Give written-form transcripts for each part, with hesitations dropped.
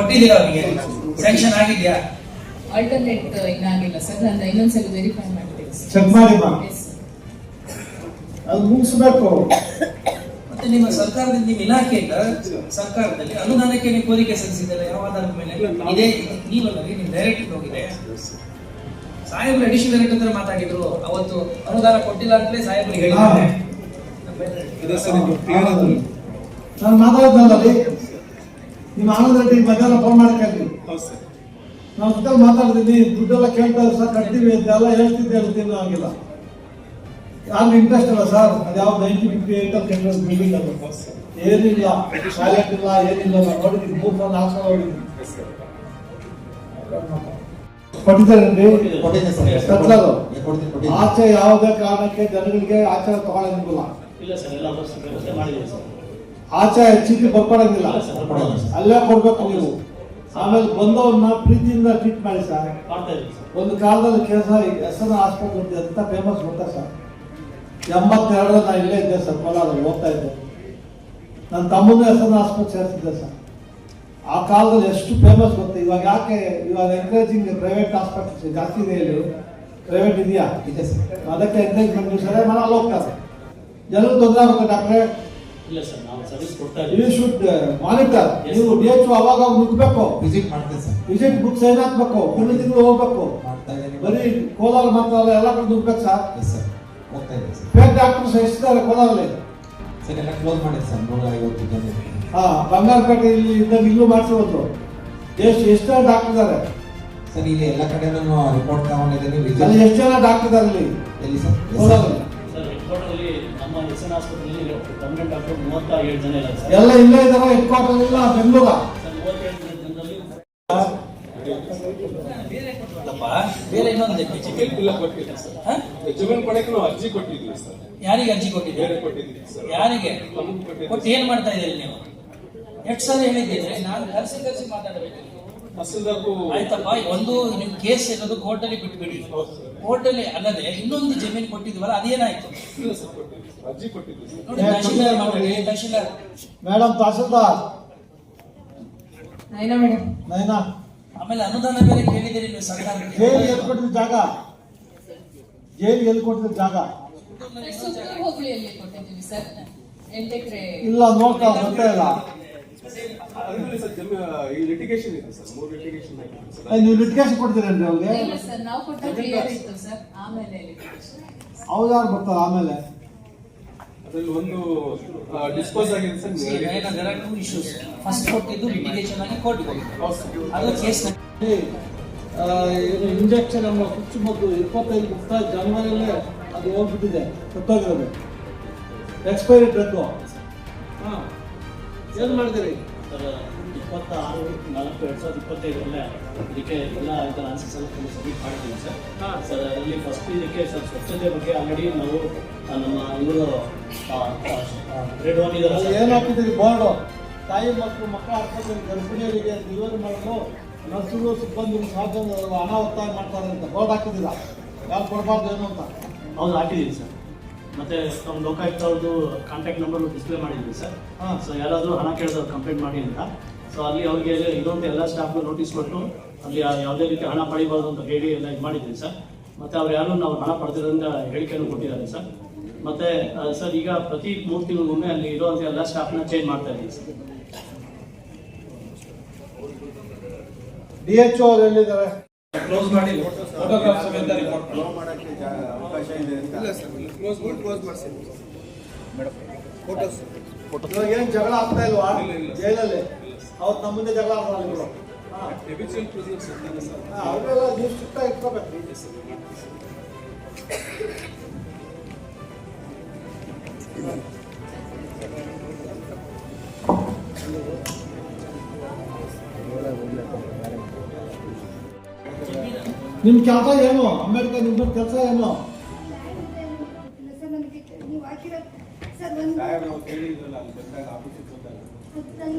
ಕೊಟ್ಟಿದ್ದೀರಾ ಅವರಿಗೆ? ಸ್ಯಾಂಕ್ಷನ್ ಆಗಿದೆಯಾ? ಆಲ್ಟರ್ನೇಟ್ ಇನ್ನಾಗಿಲ್ಲ ಸರ್, ನಾನು ಇನ್ನೊಂದ್ಸಲ ವೆರಿಫೈ ಮಾಡ್ತೀನಿ. ಚೆಕ್ ಮಾಡಿ ಅದು ಮುಗಿಸ್ಬೇಕು. ಮತ್ತೆ ನಿಮ್ಮ ಸರ್ಕಾರದಿಂದ, ನಿಮ್ಮ ಇಲಾಖೆಯಿಂದ ಸರ್ಕಾರದಲ್ಲಿ ಅನುದಾನಕ್ಕೆ ನೀವು ಕೋರಿಕೆ ಸಲ್ಲಿಸಿದ್ದಾರೆ. ಯಾವ ಆಧಾರದ ಮೇಲೆ? ಇದೇ ನೀವಲ್ಲದೆ ನೀವು ಡೈರೆಕ್ಟ್ ಹೋಗಿದೆ. ಸಾಹೇಬ್ರು ಅಡಿಷನಲ್ ಡೈರೆಕ್ಟರ್ ಹತ್ರ ಮಾತಾಡಿದ್ರು ಅವತ್ತು, ಅನುದಾನ ಕೊಟ್ಟಿಲ್ಲ ಅಂತಲೇ ಸಾಹೇಬ್ರಿಗೆ ಹೇಳಿದ್ದಾರೆ. ನಾನು ಮಾತಾಡ್ತಲ್ಲ, ನಿಮ್ಮ ಆನಂದ್ ರೆಡ್ಡಿ ಮಧ್ಯಾಹ್ನ ಫೋನ್ ಮಾಡಕ್ಕೆ ನಾವು ಜೊತೆ ಮಾತಾಡ್ತೀನಿ. ದುಡ್ಡೆಲ್ಲ ಕೇಳ್ತಾರೆ ಸರ್, ಕಟ್ತೀವಿ ಅಂತೆಲ್ಲ ಹೇಳ್ತಿದ್ದೆ ಆಗಿಲ್ಲ. ಯಾರು ಇಂಟ್ರೆಸ್ಟ್ ಇಲ್ಲ ಸರ್. ಅದು ಯಾವ 1958 ಬಿಲ್ಡಿಂಗ್ ಅದು ಏನಿಲ್ಲ, ಟಾಯ್ಲೆಟ್ ಇಲ್ಲ, ಏನಿಲ್ಲ. ನಾವು ನೋಡಿದ್ವಿ 3 ಸಲ 4 ಸಲ ನೋಡಿದ್ವಿ. ಕೊಟ್ಟಿದ್ದಾರೆ ಆಚೆ ಯಾವುದೇ ಕಾರಣಕ್ಕೆ ಜನಗಳಿಗೆ ಆಚೆ ತಗೊಳ್ಳಂಗಿಲ್ಲ. ಆಚೆ ಚೀಟಿ ಬರ್ಕೊಡಂಗಿಲ್ಲ, ಅಲ್ಲೇ ಕೊಡ್ಬೇಕು ನೀವು. ಆಮೇಲೆ ಬಂದವ್ರನ್ನ ಪ್ರೀತಿಯಿಂದ ಟ್ರೀಟ್ ಮಾಡಿ ಸರ್. ಒಂದು ಕಾಲದಲ್ಲಿ SN ಹಾಸ್ಪಿಟಲ್ ಅಂತ ಫೇಮಸ್ ಗೊತ್ತಾ ಸರ್? 82 ನಾನು ಇಲ್ಲೇ ಇದ್ದೆ ಸರ್, ಕೋಲಾರಲ್ಲಿ ಓದ್ತಾ ಇದ್ದೆ. ನನ್ನ ತಮ್ಮನ SN ಹಾಸ್ಪಿಟಲ್ ಸೇರಿಸಿದ್ದೆ ಸರ್. ಆ ಕಾಲದಲ್ಲಿ ಎಷ್ಟು ಫೇಮಸ್ ಗೊತ್ತು. ಇವಾಗ ಯಾಕೆ ಇವಾಗ ಎನ್ಕರೇಜಿಂಗ್ ಪ್ರೈವೇಟ್ ಹಾಸ್ಪಿಟಲ್ಸ್ ಜಾಸ್ತಿ ಇದೆ. ಇಲ್ಲಿ ಪ್ರೈವೇಟ್ ಇದೆಯಾ? ಇದೆ ಸರ್. ಅದಕ್ಕೆ ಎನ್ಕರೇಜ್ಮೆಂಟ್ ಸರಿ ಮಾಡಿ ಅಲ್ಲಿ ಹೋಗ್ತಾರೆ. ಜನರು ತೊಂದರೆ ಆಗುತ್ತೆ ಡಾಕ್ಟ್ರೆ. ಇಲ್ಲ ಸರ್, ನಾವು ಸರ್ವಿಸ್ ಕೊಡ್ತಾ ಇದ್ದೀವಿ. You should monitor. ನೀವು DHO ಅವಾಗ ನುಗ್ಬೇಕು, ವಿಸಿಟ್ ಮಾಡ್ತೀನಿ ಸರ್. ವಿಸಿಟ್ ಬುಕ್ ಸೈನ್ ಹಾಕ್ಬೇಕು, ತಿಂಗಳು ಹೋಗ್ಬೇಕು. ಬರೀ ಕೋಲಾರ ಮಾತ್ರ ಅಲ್ಲ, ಎಲ್ಲ ಕಡೆ ನುಗ್ಬೇಕು ಸರ್. ಹೋಗ್ತಾ ಇದೆ ಸರ್. ಫೇಕ್ ಡಾಕ್ಟರ್ಸ್ ಎಷ್ಟಿದ್ದಾರೆ ಕೋಲಾರಲ್ಲಿ? ಸರ್ ಎಲ್ಲ ಕ್ಲೋಸ್ ಮಾಡಿದೆ ಸರ್. 150 ಜನ. ಬಂಗಾರಪೇಟೆ ಇಲ್ಲಿ ಇದ್ದಾಗ ಇಲ್ಲೂ ಮಾಡಿಸೋದು. ಎಷ್ಟು ಜನ ಡಾಕ್ಟರ್ ಇದ್ದಾರೆ ಸರ್? ಇಲ್ಲಿ ಎಲ್ಲ ಕಡೆನೂ ರಿಪೋರ್ಟ್ ತಗೊಂಡಿದ್ದೀನಿ. ಅಲ್ಲಿ ಎಷ್ಟು ಜನ ಡಾಕ್ಟರ್ ಇದ್ದಾರೆ ಇಲ್ಲಿ? ಎಲ್ಲಿ ಸರ್? ಕೋಲಾರಲ್ಲಿ ಸರ್ ಹೆಡ್ ಕ್ವಾರ್ಟರ್ ಅಲ್ಲಿ ನಮ್ಮ SN ಹಾಸ್ಪಿಟಲ್ ಪರ್ಮನೆಂಟ್ ಡಾಕ್ಟರ್ 37 ಜನ ಇಲ್ಲ ಸರ್. ಎಲ್ಲ ಇಲ್ಲೇ ಇದ್ದಾರೆ. ಹೆಡ್ ಕ್ವಾರ್ಟರ್ ಇಲ್ಲ ಬೆಂಗಳೂರ. ಸರ್ 37 ಜನರಲ್ಲಿ ಬೇರೆ ಇನ್ನೊಂದು ಜಮೀನು ಕೊಡಕ್ಕೆ ನಾವು ಅರ್ಜಿ ಕೊಟ್ಟಿದ್ವಿ ಸರ್. ಯಾರಿಗೆ ಅರ್ಜಿ ಕೊಟ್ಟಿದ್ದೀರಿ? ಯಾರಿಗೆ ಕೊಟ್ಟು ಏನ್ ಮಾಡ್ತಾ ಇದ್ದೀರಿ ನೀವು? ಎಷ್ಟು ಸಲ ಹೇಳಿದ್ದೀರಿ? ನಾನು ಕರ್ಸಿ ಮಾತಾಡಬೇಕು. ಆಯ್ತಪ್ಪ, ಒಂದು ನಿಮ್ ಕೇಸ್ ಇರೋದು ಕೋರ್ಟಲ್ಲಿ ಬಿಟ್ಬಿಡಿ. ಕೋರ್ಟಲ್ಲಿ ಅಲ್ಲದೆ ಇನ್ನೊಂದು ಜಮೀನು ಕೊಟ್ಟಿದ್ವಲ್ಲ, ಅದೇನಾಯ್ತು? ನೋಡಿ, ತಹಶೀಲ್ದಾರ್ ಮಾತಾಡಿ. Tahsildar madam, tahsildar Naina madam. ನೈನಾ, ಆಮೇಲೆ ಅನುದಾನ ಬೇರೆ ಕೇಳಿದಿರಿ ನೀವು ಸರ್ಕಾರಕ್ಕೆ. ಜೈಲಿಗೆ ಎಲ್ಲಿ ಕೊಟ್ಟಿದ್ದ ಜಾಗ? ಜೈಲಿಗೆ ಎಲ್ಲಿ ಕೊಟ್ಟಿದ್ದ ಜಾಗ? ಹೋಬಳಿಯಲ್ಲಿ ಕೊಟ್ಟಿದ್ದೀವಿ ಸರ್. 8 ಎಕರೆ ಇಲ್ಲ, ನೋಡ್ತಾ ಗೊತ್ತೇ ಇಲ್ಲ. ನೀವು ಲಿಟಿಗೇಷನ್ ಕೊಡ್ತೀರೇನ್ರಿ ಅವ್ರಿಗೆ? ಇಲ್ಲ ಸರ್, ನಾವು ಕೊಟ್ಟ ಕ್ಲಿಯರ್ ಇತ್ತು ಸರ್. ಆಮೇಲೆ ಅವ್ರು ಯಾರು ಬರ್ತಾರೆ ಆಮೇಲೆ? ಅದ್ರಲ್ಲಿ ಒಂದು ಡಿಸ್ಪೋಸ್ ಆಗಿದೆ sir. there are 2 issues. First ಕೊಟ್ಟಿದ್ದು ಲಿಟಿಗೇಷನ್ ಆಗಿ ಕೋರ್ಟ್ ಹೋಗಿತ್ತು. ಅದು ಕೇಸ್ ಇಂಜೆಕ್ಷನ್ ಅನ್ನು ಚುಚ್ಚುಮದ್ದು 25 ಜನವರಿಯಲ್ಲೇ ಅದು ಹೋಗ್ಬಿಟ್ಟಿದೆ, ಸತ್ತೋಗಿರೋದು. Expiry drug. ಏನು ಮಾಡಿದಿರಿ? 26/4/2025 ಇದಕ್ಕೆ ಎಲ್ಲ ಇದರ ಆನ್ಸರ್ಸ್ ಎಲ್ಲ ಸಬ್ಮಿಟ್ ಮಾಡಿದ್ದೀವಿ ಸರ್. ಸರ್ ಅಲ್ಲಿ ಫಸ್ಟ್ ಇದಕ್ಕೆ ಸರ್ ಸ್ವಚ್ಛತೆ ಬಗ್ಗೆ ಆಲ್ರೆಡಿ ನಾವು ನಮ್ಮ ಇವರು ಗ್ರೇಡ್ 1 ಇದ್ದಾರೆ. ಏನು ಹಾಕಿದ್ದೀರಿ ಬೋರ್ಡು? ತಾಯಿ ಮಕ್ಕಳು ಆಸ್ಪತ್ರೆ ಗರ್ಭಿಣಿಯರಿಗೆ ಡೆಲಿವರಿ ಮಾಡಲು ನರ್ಸುಗಳು ಸಿಬ್ಬಂದಿ ಸಾಧ್ಯ ಹಣ ಒತ್ತಾಯ ಮಾಡ್ತಾರೆ ಅಂತ ಬೋರ್ಡ್ ಹಾಕಿದ್ದೀರಾ? ಯಾರು ಕೊಡಬಾರ್ದು ಏನು ಅಂತ? ಹೌದು, ಹಾಕಿದ್ದೀವಿ ಸರ್. ಮತ್ತೆ ನಮ್ಮ ಲೋಕಾಯುಕ್ತ ಅವ್ರದ್ದು ಕಾಂಟ್ಯಾಕ್ಟ್ ನಂಬರ್ ಡಿಸ್ಪ್ಲೇ ಮಾಡಿದ್ವಿ ಸರ್. ಸೊ ಯಾರಾದರೂ ಹಣ ಕೇಳಿದವ್ರು ಕಂಪ್ಲೇಂಟ್ ಮಾಡಿ ಅಂತ. ಸೊ ಅಲ್ಲಿ ಅವ್ರಿಗೆ ಇರುವಂಥ ಎಲ್ಲ ಸ್ಟಾಫ್ಗೂ ನೋಟಿಸ್ ಕೊಟ್ಟು ಅಲ್ಲಿ ಯಾವುದೇ ರೀತಿ ಹಣ ಪಡಿಬಾರ್ದು ಅಂತ ಹೇಳಿ ಎಲ್ಲ ಇದು ಮಾಡಿದ್ವಿ ಸರ್. ಮತ್ತು ಅವ್ರು ಯಾರು ನಾವು ಹಣ ಪಡೆದಿರೋದ್ರಿಂದ ಹೇಳಿಕೆಯನ್ನು ಕೊಟ್ಟಿದ್ದಾರೆ ಸರ್. ಮತ್ತು ಸರ್ ಈಗ ಪ್ರತಿ 3 ತಿಂಗಳಿಗೊಮ್ಮೆ ಅಲ್ಲಿ ಇರುವಂಥ ಎಲ್ಲ ಸ್ಟಾಫ್ನ ಚೇಂಜ್ ಮಾಡ್ತಾ ಇದ್ದೀವಿ ಸರ್. DHO ಅವ್ರು ಎಲ್ಲಿದ್ದಾರೆ? ಕ್ಲೋಸ್ ಮಾಡಿ ಫೋಟೋಗ್ರಾಫ್ ಸಮೇತ ರಿಪೋರ್ಟ್ ಮಾಡಕ್ಕೆ ಅವಕಾಶ ಇದೆ ಅಂತ. ಇಲ್ಲ ಸರ್, ಕ್ಲೋಸ್ ಮಾಡಿಸಿ ಮೇಡಮ್. ಫೋಟೋಸ್ ಇವಾಗ ಏನು ಜಗಳ ಆಗ್ತಾ ಇಲ್ವಾ ಜೈಲಲ್ಲಿ? ಅವ್ರು ನಮ್ಮ ಮುಂದೆ ಜಗಳ ಆಡ್ತಾರೆ. ಎಬಿಸಿಯಲ್ ಪ್ರಿಸನ್ಸ್ ಇರ್ತಾರೆ ಸರ್. ಅವರೆಲ್ಲ ನೀವು ಸ್ಟ್ರಿಕ್ಟ್ ಆಗಿ ಇಟ್ಕೋಬೇಕು. ನಿಮ್ಮ ಕೆಲಸ ಏನು? ಅಂಬೇಡ್ಕರ್ ನಿಮ್ಮ ಕೆಲಸ ಏನು?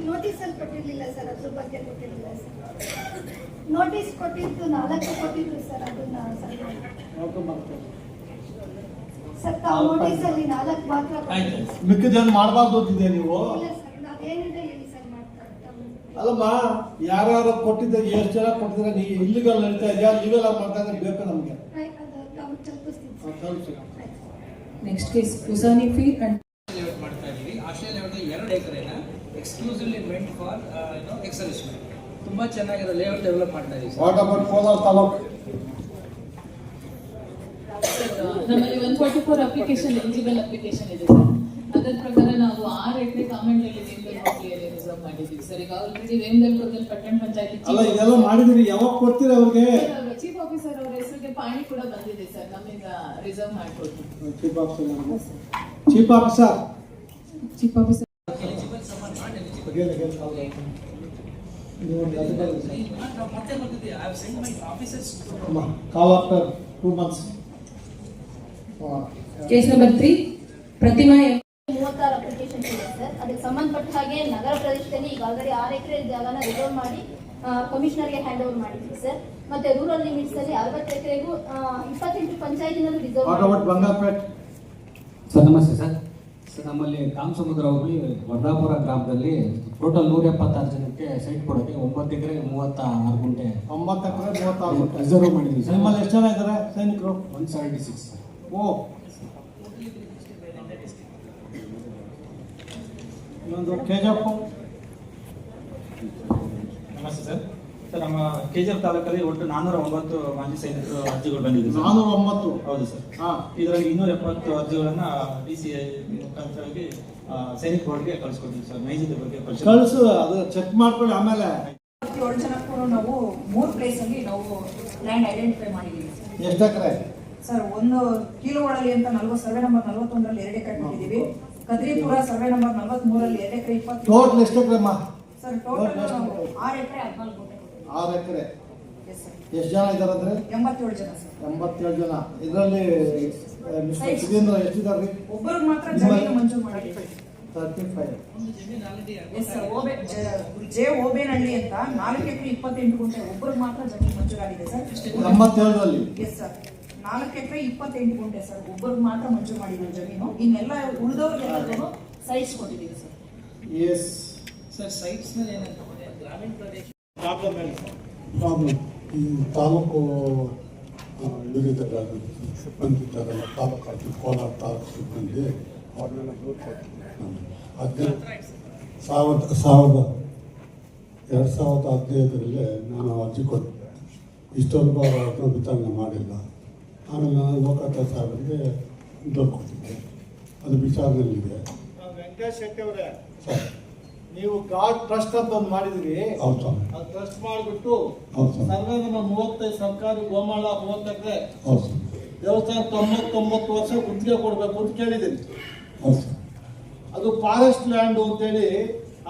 ನೋಟಿಸ್ ಅಲ್ಲಿ ಕೊಟ್ಟಿರ್ಲಿಲ್ಲ ಸರ್, ಅದ್ರ ಬಗ್ಗೆ ಕೊಟ್ಟಿರಲಿಲ್ಲ ಸರ್. ನೋಟಿಸ್ ಕೊಟ್ಟಿದ್ದು 4 ಕೊಟ್ಟಿದ್ರು ಸರ್. ಅದನ್ನ ಸರ್ ತಾವು ನೋಟಿಸ್ ಅಲ್ಲಿ 4 ಮಾತ್ರ ಮಿಕ್ಕಿದ ಏನು ಮಾಡಬಾರ್ದು ಅಂತಿದೆ ನೀವು? ಇಲ್ಲ ಸರ್, ನಾವೇನಿದೆ ಹೇಳಿ ಸರ್ ಮಾಡ್ತಾರೆ. ಅಲ್ಲಮ್ಮ, ಯಾರ್ಯಾರು ಕೊಟ್ಟಿದ್ದ ಎಷ್ಟು ಜನ ಕೊಟ್ಟಿದ್ರೆ ನೀವು ಇಲ್ಲಿಗಲ್ ನಡೀತಾ ಇದೆಯಾ, ಲೀಗಲ್ ಆಗಿ ಮಾಡ್ತಾ ಇದ್ರೆ ಬೇಕು ನಮಗೆ. ಅದು ನಾವು ತಲುಪಿಸ್ತೀವಿ ಸರ್. ತಲುಪಿಸಿ. ನೆಕ್ಸ್ಟ್ ಕೇಸ್ ಕುಸಾನಿ ಫೀಲ್ಡ್ ಅಂಡ್ ಲೇಔಟ್ ಮಾಡ್ತಾ ಇದ್ದೀವಿ. ಆಶ್ರಯ ಲೇಔಟ್ 2 ಎಕರೆನ ಎಕ್ಸ್ಕ್ಲೂಸಿವ್ಲಿ ಮೆಂಟ್ ಫಾರ್ ಎಕ್ಸರ್ವಿಸ್ಮೆಂಟ್. ತುಂಬಾ ಚೆನ್ನಾಗಿರೋ ಲೇಔಟ್ ಡೆವಲಪ್ ಮಾಡ್ತಾ ಇದೀವಿ sir. What about Kolar taluk? ನಮ್ಮಲ್ಲಿ 144 ಅಪ್ಲಿಕೇಶನ್ ಎಲಿಜಿಬಲ್ ಅಪ್ಲಿಕೇಶನ್ ಇದೆ ಸರ್. ಅದರ ಪ್ರಕಾರ ನಾವು 6 ಎಕರೆ ಕಾಮೆಂಟ್ನಲ್ಲಿ ವೇಮದಲ್ಲಿ ರಿಸರ್ವ್ ಮಾಡಿದ್ದೀವಿ ಸರ್. ಈಗ ಆಲ್ರೆಡಿ ವೇಮದಲ್ಲಿ ಪಟ್ಟಣ ಪಂಚಾಯತಿ ಅಲ್ಲ, ಇದೆಲ್ಲ ಮಾಡಿದಿರಿ, ಯಾವಾಗ ಕೊಡ್ತೀರಿ ಅವ್ರಿಗೆ? ಚೀಫ್ ಆಫೀಸರ್ ಅವರ ಹೆಸರಿಗೆ ಪಾಣಿ ಕೂಡ ಬಂದಿದೆ ಸರ್, ನಮ್ಮಿಂದ ರಿಸರ್ವ್ ಮಾಡಿಕೊಡ್ತೀವಿ. Chief officer chief officer chief officer eligible ಸಮ ನಾಟ್ ಎಲಿಜಿಬಲ್. ಮತ್ತೆ ಬರ್ತಿದೆ. I have scent my officers call after 2 months. Case number 3 Pratima 36 application ಇದೆ ಸರ್. ಅದಕ್ಕೆ ಸಂಬಂಧಪಟ್ಟ ಹಾಗೆ ನಗರ ಪ್ರದೇಶದಲ್ಲಿ ಈಗ ಆಲ್ರೆಡಿ 6 ಎಕರೆ ಜಾಗನ ರಿಸರ್ವ್ ಮಾಡಿ ಕಮಿಷನರ್ಗೆ ಹ್ಯಾಂಡ್ ಓವರ್ ಮಾಡಿದ್ವಿ ಸರ್. ಮತ್ತೆ ರೂರಲ್ ಲಿಮಿಟ್ಸ್ ಅಲ್ಲಿ 60 ಎಕರೆಗೂ 28 ಪಂಚಾಯತಿನಲ್ಲೂ reserve what about Bangarpet? Sir ನಮಸ್ತೆ ಸರ್. ಸರ್ ನಮ್ಮಲ್ಲಿ ಕಾಮಸಮುದ್ರ ಹೋಬಳಿ ವರ್ಧಾಪುರ ಗ್ರಾಮದಲ್ಲಿ ಟೋಟಲ್ 176 ಜನಕ್ಕೆ ಸೈಟ್ ಕೊಡೋಕ್ಕೆ 9 ಎಕರೆ 36 ಗುಂಟೆ 9 ಎಕರೆ 36 ಗುಂಟೆ ರಿಸರ್ವ್ ಮಾಡಿದ್ವಿ ಸರ್. ನಿಮ್ಮಲ್ಲಿ ಎಷ್ಟು ಜನ ಇದ್ದಾರೆ ಸೈನಿಕರು? 176 ಸರ್. ಓ, ಇನ್ನೊಂದು ಕೆಜಪ್ಪ. ನಮಸ್ತೆ ಸರ್. ಸರ್ ನಮ್ಮ ಕೆಜಿಎಫ್ ತಾಲೂಕಲ್ಲಿ ಒಟ್ಟು 409 ಮಾಜಿ ಸೈನಿಕರು ಅರ್ಜಿಗಳು ಬಂದಿದೆ ಸರ್. 409? ಹೌದು ಸರ್. ಹಾ. ಇದರಲ್ಲಿ 270 ಅರ್ಜಿಗಳನ್ನ DCI ಮುಖಾಂತರವಾಗಿ ಸೈನಿಕ ಬೋರ್ಡ್ಗೆ ಕಳಿಸ್ಕೊಡ್ತೀವಿ ಸರ್. ನೈಜದ ಬಗ್ಗೆ ಕಳಿಸು, ಅದು ಚೆಕ್ ಮಾಡ್ಕೊಳ್ಳಿ. ಆಮೇಲೆ 7 ಜನಕ್ಕೂ ನಾವು 3 ಪ್ಲೇಸ್ ಅಲ್ಲಿ ನಾವು ಲ್ಯಾಂಡ್ ಐಡೆಂಟಿಫೈ ಮಾಡಿದ್ದೀವಿ ಎಷ್ಟು ಎಕರೆ? ಸರ್. ಒಂದು ಕೀಲುವಳಲಿ ಅಂತ ಸರ್ವೆ ನಂಬರ್ 41ರಲ್ಲಿ 2 ಎಕರೆ ಕೊಟ್ಟಿದ್ದೀವಿ. ಕದ್ರಿಪುರ ಸರ್ವೆ ನಂಬರ್ 43ರಲ್ಲಿ 2 ಎಕರೆ 20. ಟೋಟಲ್ ಎಷ್ಟು ಎಕರೆ ಅಮ್ಮ? ಸರ್ ಟೋಟಲ್ 6 ಎಕರೆ 14 ಗುಂಟೆ. 6 ಎಕರೆ. Yes sir. ಎಷ್ಟು ಜನ ಇದ್ದಾರೆ ಅಂದ್ರೆ? 87 ಜನ ಸರ್. 87 ಜನ. ಇದರಲ್ಲಿ ಮಿಸ್ಟರ್ ಸುಧೀಂದ್ರ ಎಷ್ಟಿದ್ದಾರೆ? ಒಬ್ಬರಿಗೆ ಮಾತ್ರ ಜಮೀನು ಮಂಜೂರು ಮಾಡಿದ್ದೀವಿ. 35. Yes sir. ಜೆ ಓಬೇನಹಳ್ಳಿ ಅಂತ 4 ಎಕರೆ 28 ಗುಂಟೆ ಒಬ್ಬರಿಗೆ ಮಾತ್ರ ಜಮೀನು ಮಂಜೂರಾಗಿದೆ ಸರ್. 87ರಲ್ಲಿ? Yes sir. 4 ಎಕರೆ 28 ಗುಂಟೆ ಸರ್ ಒಬ್ಬರಿಗೆ ಮಾತ್ರ ಮಂಜೂರು ಮಾಡಿದ್ದೀವಿ ಜಮೀನು. ಇನ್ನೆಲ್ಲ ಉಳಿದವ್ರಿಗೆಲ್ಲರೂ ಸೈಟ್ಸ್ ಕೊಟ್ಟಿದ್ದೀವಿ ಸರ್. ಎಸ್ ಸರ್ ಸೈಟ್ಸ್ ನಲ್ಲಿ ಏನಂತಂದ್ರೆ ಗ್ರಾಮೀಣ ಪ್ರದೇಶ ಪ್ರಾಬ್ಲಮ್. ಈ ತಾಲೂಕು ಇವರಿದ್ದಾರಲ್ಲ ಸಿಬ್ಬಂದಿದ್ದಾರಲ್ಲ, ತಾಲೂಕು ಕೋಲಾರ ತಾಲೂಕು ಸಿಬ್ಬಂದಿ ಅವ್ರನ್ನೆಲ್ಲ ದೂರ ಕೊಟ್ಟು 2015ರಲ್ಲಿ ನಾನು ಅರ್ಜಿ ಕೊಟ್ಟಿದ್ದೆ. ಇಷ್ಟವರೆಗೂ ಅವರು ಅದನ್ನು ವಿತರಣೆ ಮಾಡಿಲ್ಲ. ಆಮೇಲೆ ನಾನು ಲೋಕಾಯುಕ್ತ ಸಾಹೇಬರಿಗೆ ದೂರು ಕೊಟ್ಟಿದ್ದೆ. ಅದು ವಿಚಾರಣೆಯಲ್ಲಿದೆ. ವೆಂಕಟೇಶ್ ಶೆಟ್ಟಿ ಅವರೇ, ಸರ್ ನೀವು ಗಾಡ್ ಟ್ರಸ್ಟ್ ಅಂತ ಒಂದು ಮಾಡಿದಿರಿ. ಹೌದು ಸರ್. ಅದು ಟ್ರಸ್ಟ್ ಮಾಡಿಬಿಟ್ಟು ಹೌದು ಸರ್. ಸರ್ವೆ ನಂಬರ್ 35 ಸರ್ಕಾರಿ ಗೋಮಾಳ 30 ಎಕರೆ ಹೌದು ಸರ್. ದೇವಸ್ಥಾನ 99 ವರ್ಷ ಗುತ್ತಿಗೆ ಕೊಡಬೇಕು ಅಂತ ಕೇಳಿದ್ದೀನಿ. ಹೌದು ಸರ್. ಅದು ಫಾರೆಸ್ಟ್ ಲ್ಯಾಂಡ್ ಅಂತೇಳಿ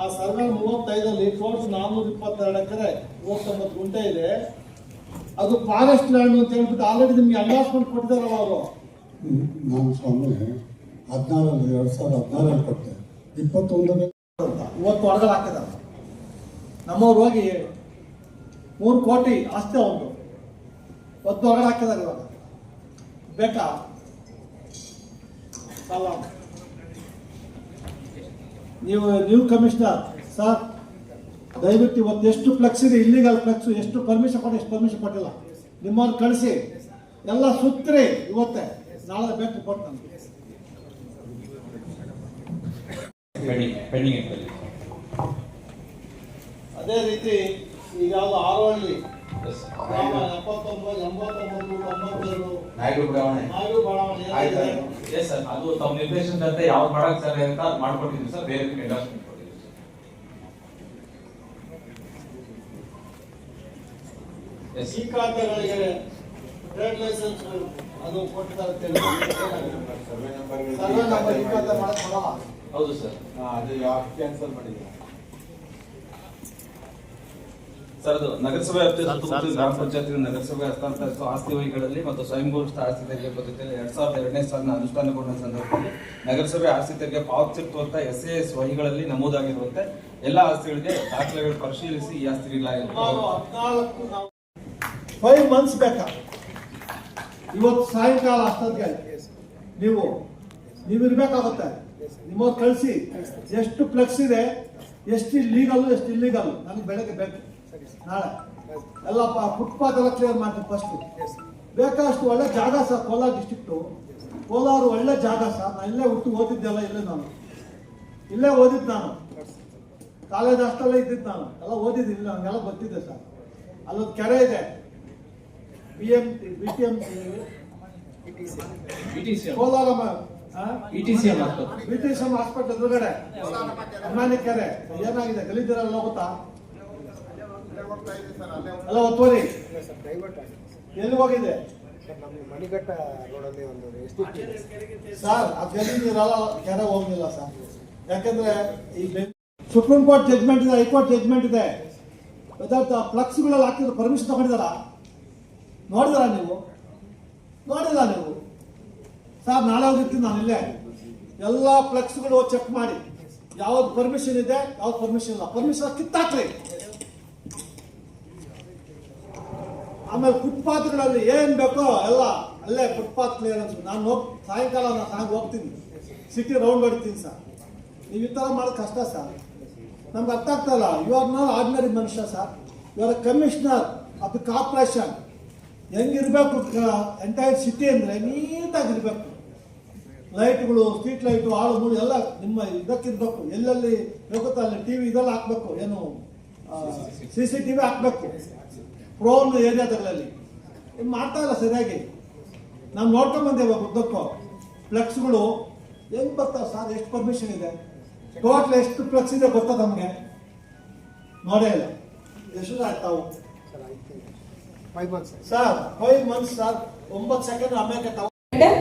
ಆ ಸರ್ವೆ 35ರಲ್ಲಿ ಟೋಟಲ್ 422 ಎಕರೆ 39 ಗುಂಟೆ ಇದೆ. ಅದು ಫಾರೆಸ್ಟ್ ಲ್ಯಾಂಡ್ ಅಂತ ಹೇಳ್ಬಿಟ್ಟು ಆಲ್ರೆಡಿ ನಿಮ್ಗೆ ಅಡ್ವಾನ್ಸ್ಮೆಂಟ್ ಕೊಟ್ಟಿದ್ದಾರಲ್ಲ ಅವರು. ನಾನು ಸ್ವಾಮಿ 2016ರಲ್ಲಿ ಕೊಟ್ಟೆ. 21 ಇವತ್ತು ಹೊರಗಡೆ ಹಾಕಿದ್ದಾರೆ. ನಮ್ಮವ್ರು ಹೋಗಿ 3 ಕೋಟಿ ಆಸ್ತಿ ಒಂದು ಹೊರಗಡೆ ಹಾಕಿದ್ದಾರೆ. ಇವಾಗ ಬೇಕಾ? ಅಲ್ಲ, ನೀವು ಕಮಿಷನರ್ ಸರ್, ದಯವಿಟ್ಟು ಇವತ್ತು ಎಷ್ಟು ಫ್ಲೆಕ್ಸ್ ಇದೆ, ಇಲ್ಲಿಗಲ್ ಫ್ಲೆಕ್ಸ್ ಎಷ್ಟು ಪರ್ಮಿಷನ್ ಕೊಟ್ಟು ಎಷ್ಟು ಪರ್ಮಿಷನ್ ಕೊಟ್ಟಿಲ್ಲ, ನಿಮ್ಮವ್ರು ಕಳಿಸಿ ಎಲ್ಲ ಸುತ್ತರಿ. ಇವತ್ತೇ ನಾಳೆ ಬೇಕು ರಿಪೋರ್ಟ್ ನಮಗೆ. ಅದೇ ರೀತಿ ಈಗ ಯಾವುದು ಆರೋಹಳ್ಳಿ 79, 89, 92 ನಾಯ್ಡು ಬಡಾವಣೆ ಆಯ್ತು ಎಸ್ ಸರ್. ಅದು ತಮ್ಮ ನಿರ್ದೇಶನದಂತೆ ಯಾವ್ದು ಮಾಡಕ್ ಸರ್ ಅಂತ ಮಾಡ್ಕೊಟ್ಟಿದ್ವಿ ಸರ್. ಬೇರೆ ಎಂಡಾರ್ಸ್ಮೆಂಟ್ ಕೊಟ್ಟಿದ್ವಿ. ಈ ಖಾತೆಗಳಿಗೆ ಟ್ರೇಡ್ ಲೈಸೆನ್ಸ್ ಅದು ಕೊಟ್ಟಿದ್ದಾರೆ. ಸರ್ವೆ ನಂಬರ್ ಈ ಖಾತೆ ಮಾಡಕ್ ಬರಲ್ಲ. ಹೌದು ಸರ್. ಅದು ಯಾವ ಕ್ಯಾನ್ಸಲ್ ಮಾಡಿದ್ದೀರಾ ಸರ್? ಅದು ನಗರಸಭೆ ವ್ಯಾಪ್ತಿಯಲ್ಲಿ ಗ್ರಾಮ ಪಂಚಾಯತ್ ನಗರಸಭೆ ಹಸ್ತಾಂತರಿಸುವ ಆಸ್ತಿ ವಹಿಗಳಲ್ಲಿ ಮತ್ತು ಸ್ವಯಂ ಘೋಷಿತ ಆಸ್ತಿ ತೆರಿಗೆ ಪದ್ಧತಿಯಲ್ಲಿ 2002ನೇ ಸಾಲಿನ ಅನುಷ್ಠಾನಗೊಂಡ ಸಂದರ್ಭದಲ್ಲಿ ನಗರಸಭೆ ಆಸ್ತಿ ತೆರಿಗೆ ಪಾವತಿಸಿರುವಂತ SAS ವಹಿಗಳಲ್ಲಿ ನಮೂದಾಗಿರುವಂತೆ ಎಲ್ಲ ಆಸ್ತಿಗಳಿಗೆ ದಾಖಲೆಗಳು ಪರಿಶೀಲಿಸಿ ಈ ಆಸ್ತಿಗಳಾಗಿರುವ 5 months ಬೇಕಾ? ಇವತ್ತು ಸಾಯಂಕಾಲ ಅಷ್ಟೊತ್ತಿಗೆ ನೀವು ಇರ್ಬೇಕಾಗುತ್ತೆ. ನಿಮ್ಮವ್ರು ಕಳಿಸಿ ಎಷ್ಟು ಫ್ಲೆಕ್ಸ್ ಇದೆ ಎಷ್ಟು ಲೀಗಲ್ ಎಷ್ಟು ಇಲ್ಲೀಗಲ್ ನನಗೆ ಬೆಳಗ್ಗೆ ಬೇಕು ನಾಳೆ ಎಲ್ಲ ಫುಟ್ಪಾತ್ ಎಲ್ಲ ಕ್ಲಿಯರ್ ಮಾಡ್ತೀನಿ ಫಸ್ಟ್. ಬೇಕಾದಷ್ಟು ಒಳ್ಳೆ ಜಾಗ ಸರ್ ಕೋಲಾರ ಡಿಸ್ಟ್ರಿಕ್ಟು. ಕೋಲಾರ ಒಳ್ಳೆ ಜಾಗ ಸರ್. ನಾನು ಇಲ್ಲೇ ಹುಟ್ಟು ಓದಿದ್ದೆಲ್ಲ ಇಲ್ಲೇ ಓದಿದ್ದು ನಾನು ಕಾಲೇಜ್ ಅಷ್ಟಲ್ಲೇ ಇದ್ದಿದ್ದು ನಾನು ಎಲ್ಲ ಓದಿದ್ದೀನಿ ನನಗೆಲ್ಲ ಗೊತ್ತಿದೆ ಸರ್. ಅಲ್ಲೊಂದು ಕೆರೆ ಇದೆ ಕೋಲಾರ BTCM ಹಾಸ್ಪಿಟಲ್ ಎದುರುಗಡೆ ಅಮ್ಮಾನಿ ಕೆರೆ ಏನಾಗಿದೆ ಗಲೀಜರೆಲ್ಲ ಗೊತ್ತಾ ಎಲ್ಲ ಒತ್ತುವರಿ ಎಲ್ಲಿ ಹೋಗಿದೆ ಮಣಿಘಟ್ಟ ರೋಡಲ್ಲಿ ಒಂದು ಸರ್ ಆ ಗಲೀಜರೆಲ್ಲ ಕೆರೆ ಹೋಗಿಲ್ಲ ಸರ್. ಯಾಕಂದ್ರೆ ಈ ಸುಪ್ರೀಂ ಕೋರ್ಟ್ ಜಡ್ಜ್ಮೆಂಟ್ ಇದೆ, ಹೈಕೋರ್ಟ್ ಜಡ್ಜ್ಮೆಂಟ್ ಇದೆ. ಫ್ಲಕ್ಸ್ಗಳಲ್ಲಿ ಹಾಕಿದ್ರು ಪರ್ಮಿಷನ್ ತಗೊಂಡಿದಾರ ನೋಡಿದಾರ ನೀವು? ನೋಡಿಲ್ಲ ನೀವು ಸರ್. ನಾಳೆ ಹೋಗಿರ್ತೀನಿ ನಾನು ಇಲ್ಲೇ ಎಲ್ಲ ಫ್ಲೆಕ್ಸ್ಗಳು ಚೆಕ್ ಮಾಡಿ ಯಾವ್ದು ಪರ್ಮಿಷನ್ ಇದೆ ಯಾವ್ದು ಪರ್ಮಿಷನ್ ಇಲ್ಲ. ಪರ್ಮಿಷನ್ ಕಿತ್ತಾಕ್ರಿ. ಆಮೇಲೆ ಫುಟ್ಪಾತ್ಗಳಲ್ಲಿ ಏನ್ ಬೇಕೋ ಎಲ್ಲ ಅಲ್ಲೇ ಫುಟ್ಪಾತ್ ಕ್ಲಿಯರೆನ್ಸ್. ನಾನು ಸಾಯಂಕಾಲ ನಾನು ಹೋಗ್ತೀನಿ ಸಿಟಿ ರೌಂಡ್ ಹೊಡಿತೀನಿ ಸರ್. ನೀವು ಈ ಥರ ಮಾಡೋದು ಕಷ್ಟ ಸರ್. ನಮ್ಗೆ ಅರ್ಥ ಆಗ್ತಾಯಿಲ್ಲ. ಯು ಆರ್ ನಾಟ್ ಆರ್ಡಿನರಿ ಮನುಷ್ಯ sir. You are commissioner of the corporation. ಹೆಂಗಿರ್ಬೇಕು ಎಂಟೈರ್ ಸಿಟಿ ಅಂದರೆ ನೀಟಾಗಿರ್ಬೇಕು. ಲೈಟ್ಗಳು, ಸ್ಟ್ರೀಟ್ ಲೈಟು, ಆಳು ಮೂಳು ಎಲ್ಲ ನಿಮ್ಮ ಇದಕ್ಕಿರ್ಬೇಕು. ಎಲ್ಲೆಲ್ಲಿ ಬೇಕುತ್ತಾ ಅಲ್ಲಿ TV ಇದೆಲ್ಲ ಹಾಕ್ಬೇಕು. ಏನು CCTV ಹಾಕ್ಬೇಕು ಪ್ರೋನ್ ಏರಿಯಾದಲ್ಲಿ. ಇದು ಮಾಡ್ತಾ ಇಲ್ಲ ಸರಿಯಾಗಿ. ನಾವು ನೋಡ್ಕೊಂಡ್ ಬಂದೇವೆ ಉದ್ದಕ್ಕೂ ಫ್ಲೆಕ್ಸ್ಗಳು ಹೆಂಗ್ ಬರ್ತಾವೆ ಸರ್. ಎಷ್ಟು ಪರ್ಮಿಷನ್ ಇದೆ ಟೋಟಲ್ ಎಷ್ಟು ಫ್ಲೆಕ್ಸ್ ಇದೆ ಗೊತ್ತಾ ನಮಗೆ? ನೋಡೇ ಇಲ್ಲ. ಎಷ್ಟು ಆಗ್ತಾವು ಸರ್? 5 months sir. 9 ಸೆಕೆಂಡ್ ಆಮೇಲೆ ತಾವು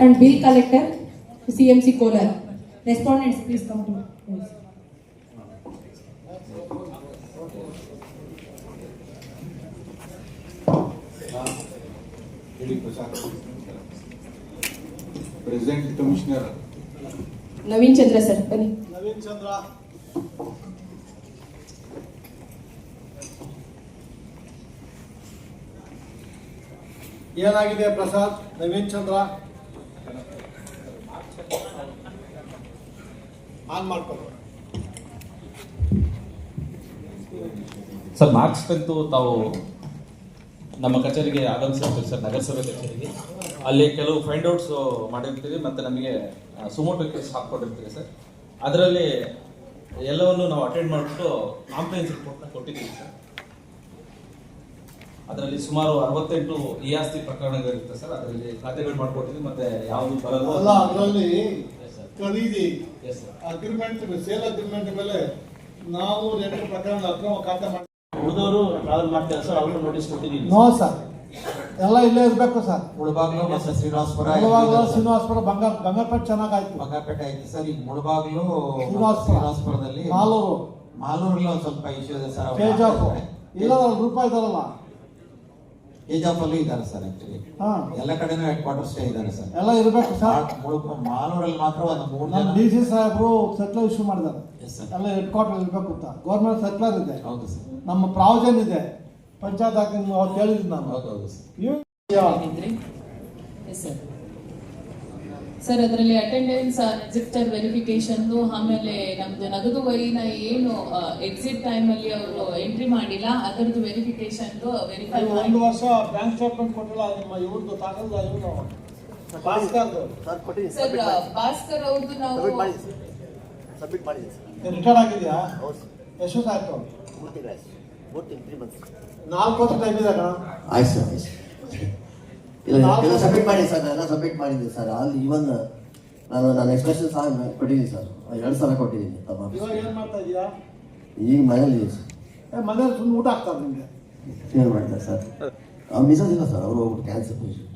and bill collector CMC Kolar. Respondents please come to. President commissioner Naveen Chandra sir ಬನ್ನಿ. ನವೀನ್ ಚಂದ್ರ ಏನಾಗಿದೆ ಪ್ರಸಾದ್? ನವೀನ್ ಚಂದ್ರ ಆನ್ ಮಾಡ್ಕೊಂಡು ಸರ್. ಮಾರ್ಚ್ 10 ತಾವು ನಮ್ಮ ಕಚೇರಿಗೆ ಆಗಮಿಸಿರ್ತೀವಿ ಸರ್, ನಗರಸಭೆ ಕಚೇರಿಗೆ. ಅಲ್ಲಿ ಕೆಲವು ಫೈಂಡ್ ಔಟ್ಸ್ ಮಾಡಿರ್ತೀವಿ ಮತ್ತು ನಮಗೆ ಸುಮೋಟೋ ಕೇಸ್ ಹಾಕ್ಕೊಟ್ಟಿರ್ತೀವಿ ಸರ್. ಅದರಲ್ಲಿ ಎಲ್ಲವನ್ನು ನಾವು ಅಟೆಂಡ್ ಮಾಡಿಬಿಟ್ಟು ಕಾಂಪ್ಲೇನ್ಸ್ ರಿಪೋರ್ಟ್ನ ಕೊಟ್ಟಿದ್ದೀವಿ ಸರ್. ಅದರಲ್ಲಿ ಸುಮಾರು 68 ಆಸ್ತಿ ಪ್ರಕರಣಗಳಿರುತ್ತೆ ಸರ್. ಅದರಲ್ಲಿ ಖಾತೆಗಳು ಮಾಡ್ಕೊಟ್ಟಿದ್ವಿ ಮತ್ತೆ ಯಾವುದು ಬರಲ್ಲ. ಅದರಲ್ಲಿ ಖರೀದಿ ಅಗ್ರಿಮೆಂಟ್, ಸೇಲ್ ಅಗ್ರಿಮೆಂಟ್ ಮೇಲೆ 408 ಪ್ರಕರಣ ಅಕ್ರಮ ಖಾತೆ ಮಾಡಿ ಉಳಿದವರು ಟ್ರಾವೆಲ್ ಮಾಡ್ತಾರೆ ಸರ್. ಅವ್ರಿಗೆ ನೋಟಿಸ್ ಕೊಟ್ಟಿದ್ದೀವಿ. ನೋ ಸರ್, ಎಲ್ಲ ಇಲ್ಲೇ ಇರಬೇಕು ಸರ್. ಮುಳಬಾಗ್ಲು ಮತ್ತೆ ಶ್ರೀನಿವಾಸಪುರ, ಶ್ರೀನಿವಾಸಪುರ, ಬಂಗಾರಪೇಟೆ ಚೆನ್ನಾಗಾಯ್ತು. ಬಂಗಾರಪೇಟೆ ಆಯ್ತು ಸರ್. ಈಗ ಮುಳಬಾಗ್ಲು, ಶ್ರೀನಿವಾಸಪುರದಲ್ಲಿ, ಮಾಲೂರಲ್ಲಿ ಒಂದು ಸ್ವಲ್ಪ ಇಶ್ಯೂ ಇದೆ ಸರ್. ಇಲ್ಲ ರೂಪಾಯಿ ಇದಾರಲ್ಲ, KJF ಅಲ್ಲೂ ಇದ್ದಾರೆ ಸರ್. ಆಕ್ಚುಲಿ ಎಲ್ಲ ಕಡೆನೂ ಹೆಡ್ ಕ್ವಾರ್ಟರ್ ಸ್ಟೇ ಇದ್ದಾರೆ ಸರ್. ಎಲ್ಲ ಇರಬೇಕು ಸರ್. ಮಾಲೂರಲ್ಲಿ ಮಾತ್ರ ಒಂದು 3 ಜನ DC ಸಾಹೇಬರು ಸರ್ಕ್ಯುಲರ್ ಇಶ್ಯೂ ಮಾಡಿದ್ದಾರೆ. ಎಲ್ಲ ಹೆಡ್ ಕ್ವಾರ್ಟರ್ ಇರಬೇಕು ಅಂತ ಗೌರ್ಮೆಂಟ್ ಸರ್ಕ್ಯುಲರ್ ಇದೆ. ಹೌದು ಸರ್. ನಮ್ಮ ಪ್ರಾವಿಷನ್ ಇದೆ ಪಂಚಾಯತ್ ಹಾಕಿ ಅವ್ರು ಹೇಳಿದ್ರು ನಾನು. ಹೌದು ಸರ್. ಸರ್ ಅದರಲ್ಲಿ ಅಟೆಂಡೆನ್ಸ್, ರಿಜಿಸ್ಟರ್ ವೆರಿಫಿಕೇಶನ್, ಆಮೇಲೆ ನಮ್ದು ನಗದು ವಹಿನ ಏನು ಎಕ್ಸಿಟ್ ಟೈಮ್ ಅಲ್ಲಿ ಅವರು ಎಂಟ್ರಿ ಮಾಡಿಲ್ಲ ಅದರದ್ದು ವೆರಿಫಿಕೇಶನ್ ವೆರಿಫೈ. 1 ವರ್ಷ ಬ್ಯಾಂಕ್ ಸ್ಟೇಟ್ಮೆಂಟ್ ಕೊಟ್ಟಿಲ್ಲ ನಿಮ್ಮ ಇವ್ರದ್ದು ತಾಕಲ್ದ ಇವನು ಭಾಸ್ಕರ್ದು ಸರ್. ಭಾಸ್ಕರ್ ಅವ್ರದ್ದು ನಾವು ಸಬ್ಮಿಟ್ ಮಾಡಿದೆ ಸರ್. ರಿಟರ್ನ್ ಆಗಿದೆಯಾ? ಎಷ್ಟು ಆಯ್ತು? 3 months 4 ವರ್ಷ ಟೈಮ್ ಇದೆ ಕಣ. ಆಯ್ತು ಸರ್. ಇಲ್ಲ ಎಲ್ಲ ಸಬ್ಮಿಟ್ ಮಾಡಿ ಸರ್. ಎಲ್ಲ ಸಬ್ಮಿಟ್ ಮಾಡಿದ್ದೀನಿ ಸರ್. ಅಲ್ಲಿ ಇವನ್ ನಾನು ಎಕ್ಸ್ಪ್ರೆಷನ್ ಸಹ ಕೊಟ್ಟಿದ್ದೀನಿ ಸರ್. 2,000 ಕೊಟ್ಟಿದ್ದೀನಿ. ಇವಾಗ ಏನು ಮಾಡ್ತಾ ಇದೀಯಾ? ಈಗ ಮನೇಲಿ ಮನೇಲಿ ಸುಮ್ಮನೆ ಊಟ ಆಗ್ತಾರೆ ನಿಮಗೆ? ಏನು ಮಾಡ್ತಾರೆ ಸರ್? ಮಿಸಸ್ ಇಲ್ಲ ಸರ್, ಅವರು ಹೋಗ್ಬಿಟ್ಟು ಕ್ಯಾನ್ಸರ್ ಪೇಷಂಟ್.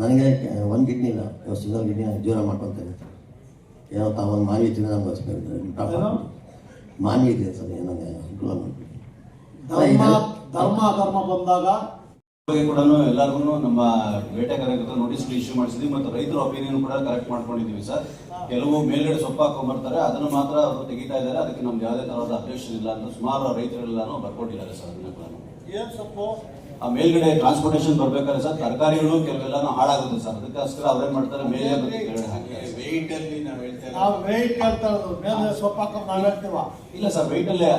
ನನಗೆ 1 ಕಿಡ್ನಿ ಇಲ್ಲ, ಸಿಂಗಲ್ ಕಿಡ್ನಿ ಜೀವನ ಮಾಡ್ಕೊತೇನೆ. ಏನೋ ತಾವೊಂದು ಮಾವಿ ಇದ್ದೀನಿ ನಮ್ಗೆ ಮಾವಿ ಇದೆ ಸರ್. ನನಗೆ ಅನುಕೂಲ ಮಾಡಿಬಿಟ್ಟು ಧರ್ಮ ಬಂದಾಗ ಕೂಡ ಎಲ್ಲರಿಗೂ ನಮ್ಮ ಬೇಟೆಗಾರರಿಗೆ ನೋಟಿಸ್ ಇಶ್ಯೂ ಮಾಡಿಸಿದ್ವಿ ಮತ್ತು ರೈತರ ಒಪಿನಿಯನ್ ಕೂಡ ಕರೆಕ್ಟ್ ಮಾಡ್ಕೊಂಡಿದ್ದೀವಿ ಸರ್. ಕೆಲವು ಮೇಲ್ಗಡೆ ಸೊಪ್ಪು ಹಾಕೊಂಡ್ಬರ್ತಾರೆ, ಅದನ್ನು ಮಾತ್ರ ಅವರು ತೆಗಿತಾ ಇದ್ದಾರೆ. ಅದಕ್ಕೆ ನಮ್ಗೆ ಯಾವುದೇ ತರಹದ ಅಬ್ಜೆಕ್ಷನ್ ಇಲ್ಲ ಅಂತ ಸುಮಾರು ರೈತರೆಲ್ಲಾನು ಬರ್ಕೊಟ್ಟಿದ್ದಾರೆ ಸರ್. ಅದನ್ನ ಕೂಡ ಏನು ಸೊಪ್ಪು ಆ ಮೇಲ್ಗಡೆ ಟ್ರಾನ್ಸ್ಪೋರ್ಟೇಷನ್ ಬರ್ಬೇಕಾದ್ರೆ ಸರ್ ತರಕಾರಿಗಳು ಕೆಲವೆಲ್ಲ ಹಾಳಾಗುತ್ತೆ ಸರ್, ಅದಕ್ಕೋಸ್ಕರ ಅವ್ರೇನ್ ಮಾಡ್ತಾರೆ ಮೇಲೆ ಮತ್ತೆ ಕೆಳಗಡೆ ಹಾಕಿ ವೆಯ್ಟ್ ಅಲ್ಲಿ ನಾವು ಹೇಳ್ತಾ ಇರೋದು ಮೇಲೆ ಸೊಪ್ಪು ಹಾಕೋ ನಾವು ಹೇಳ್ತೀವ. ಇಲ್ಲ ಸರ್ ವೆಯ್ಟ್ ಅಲ್ಲೇ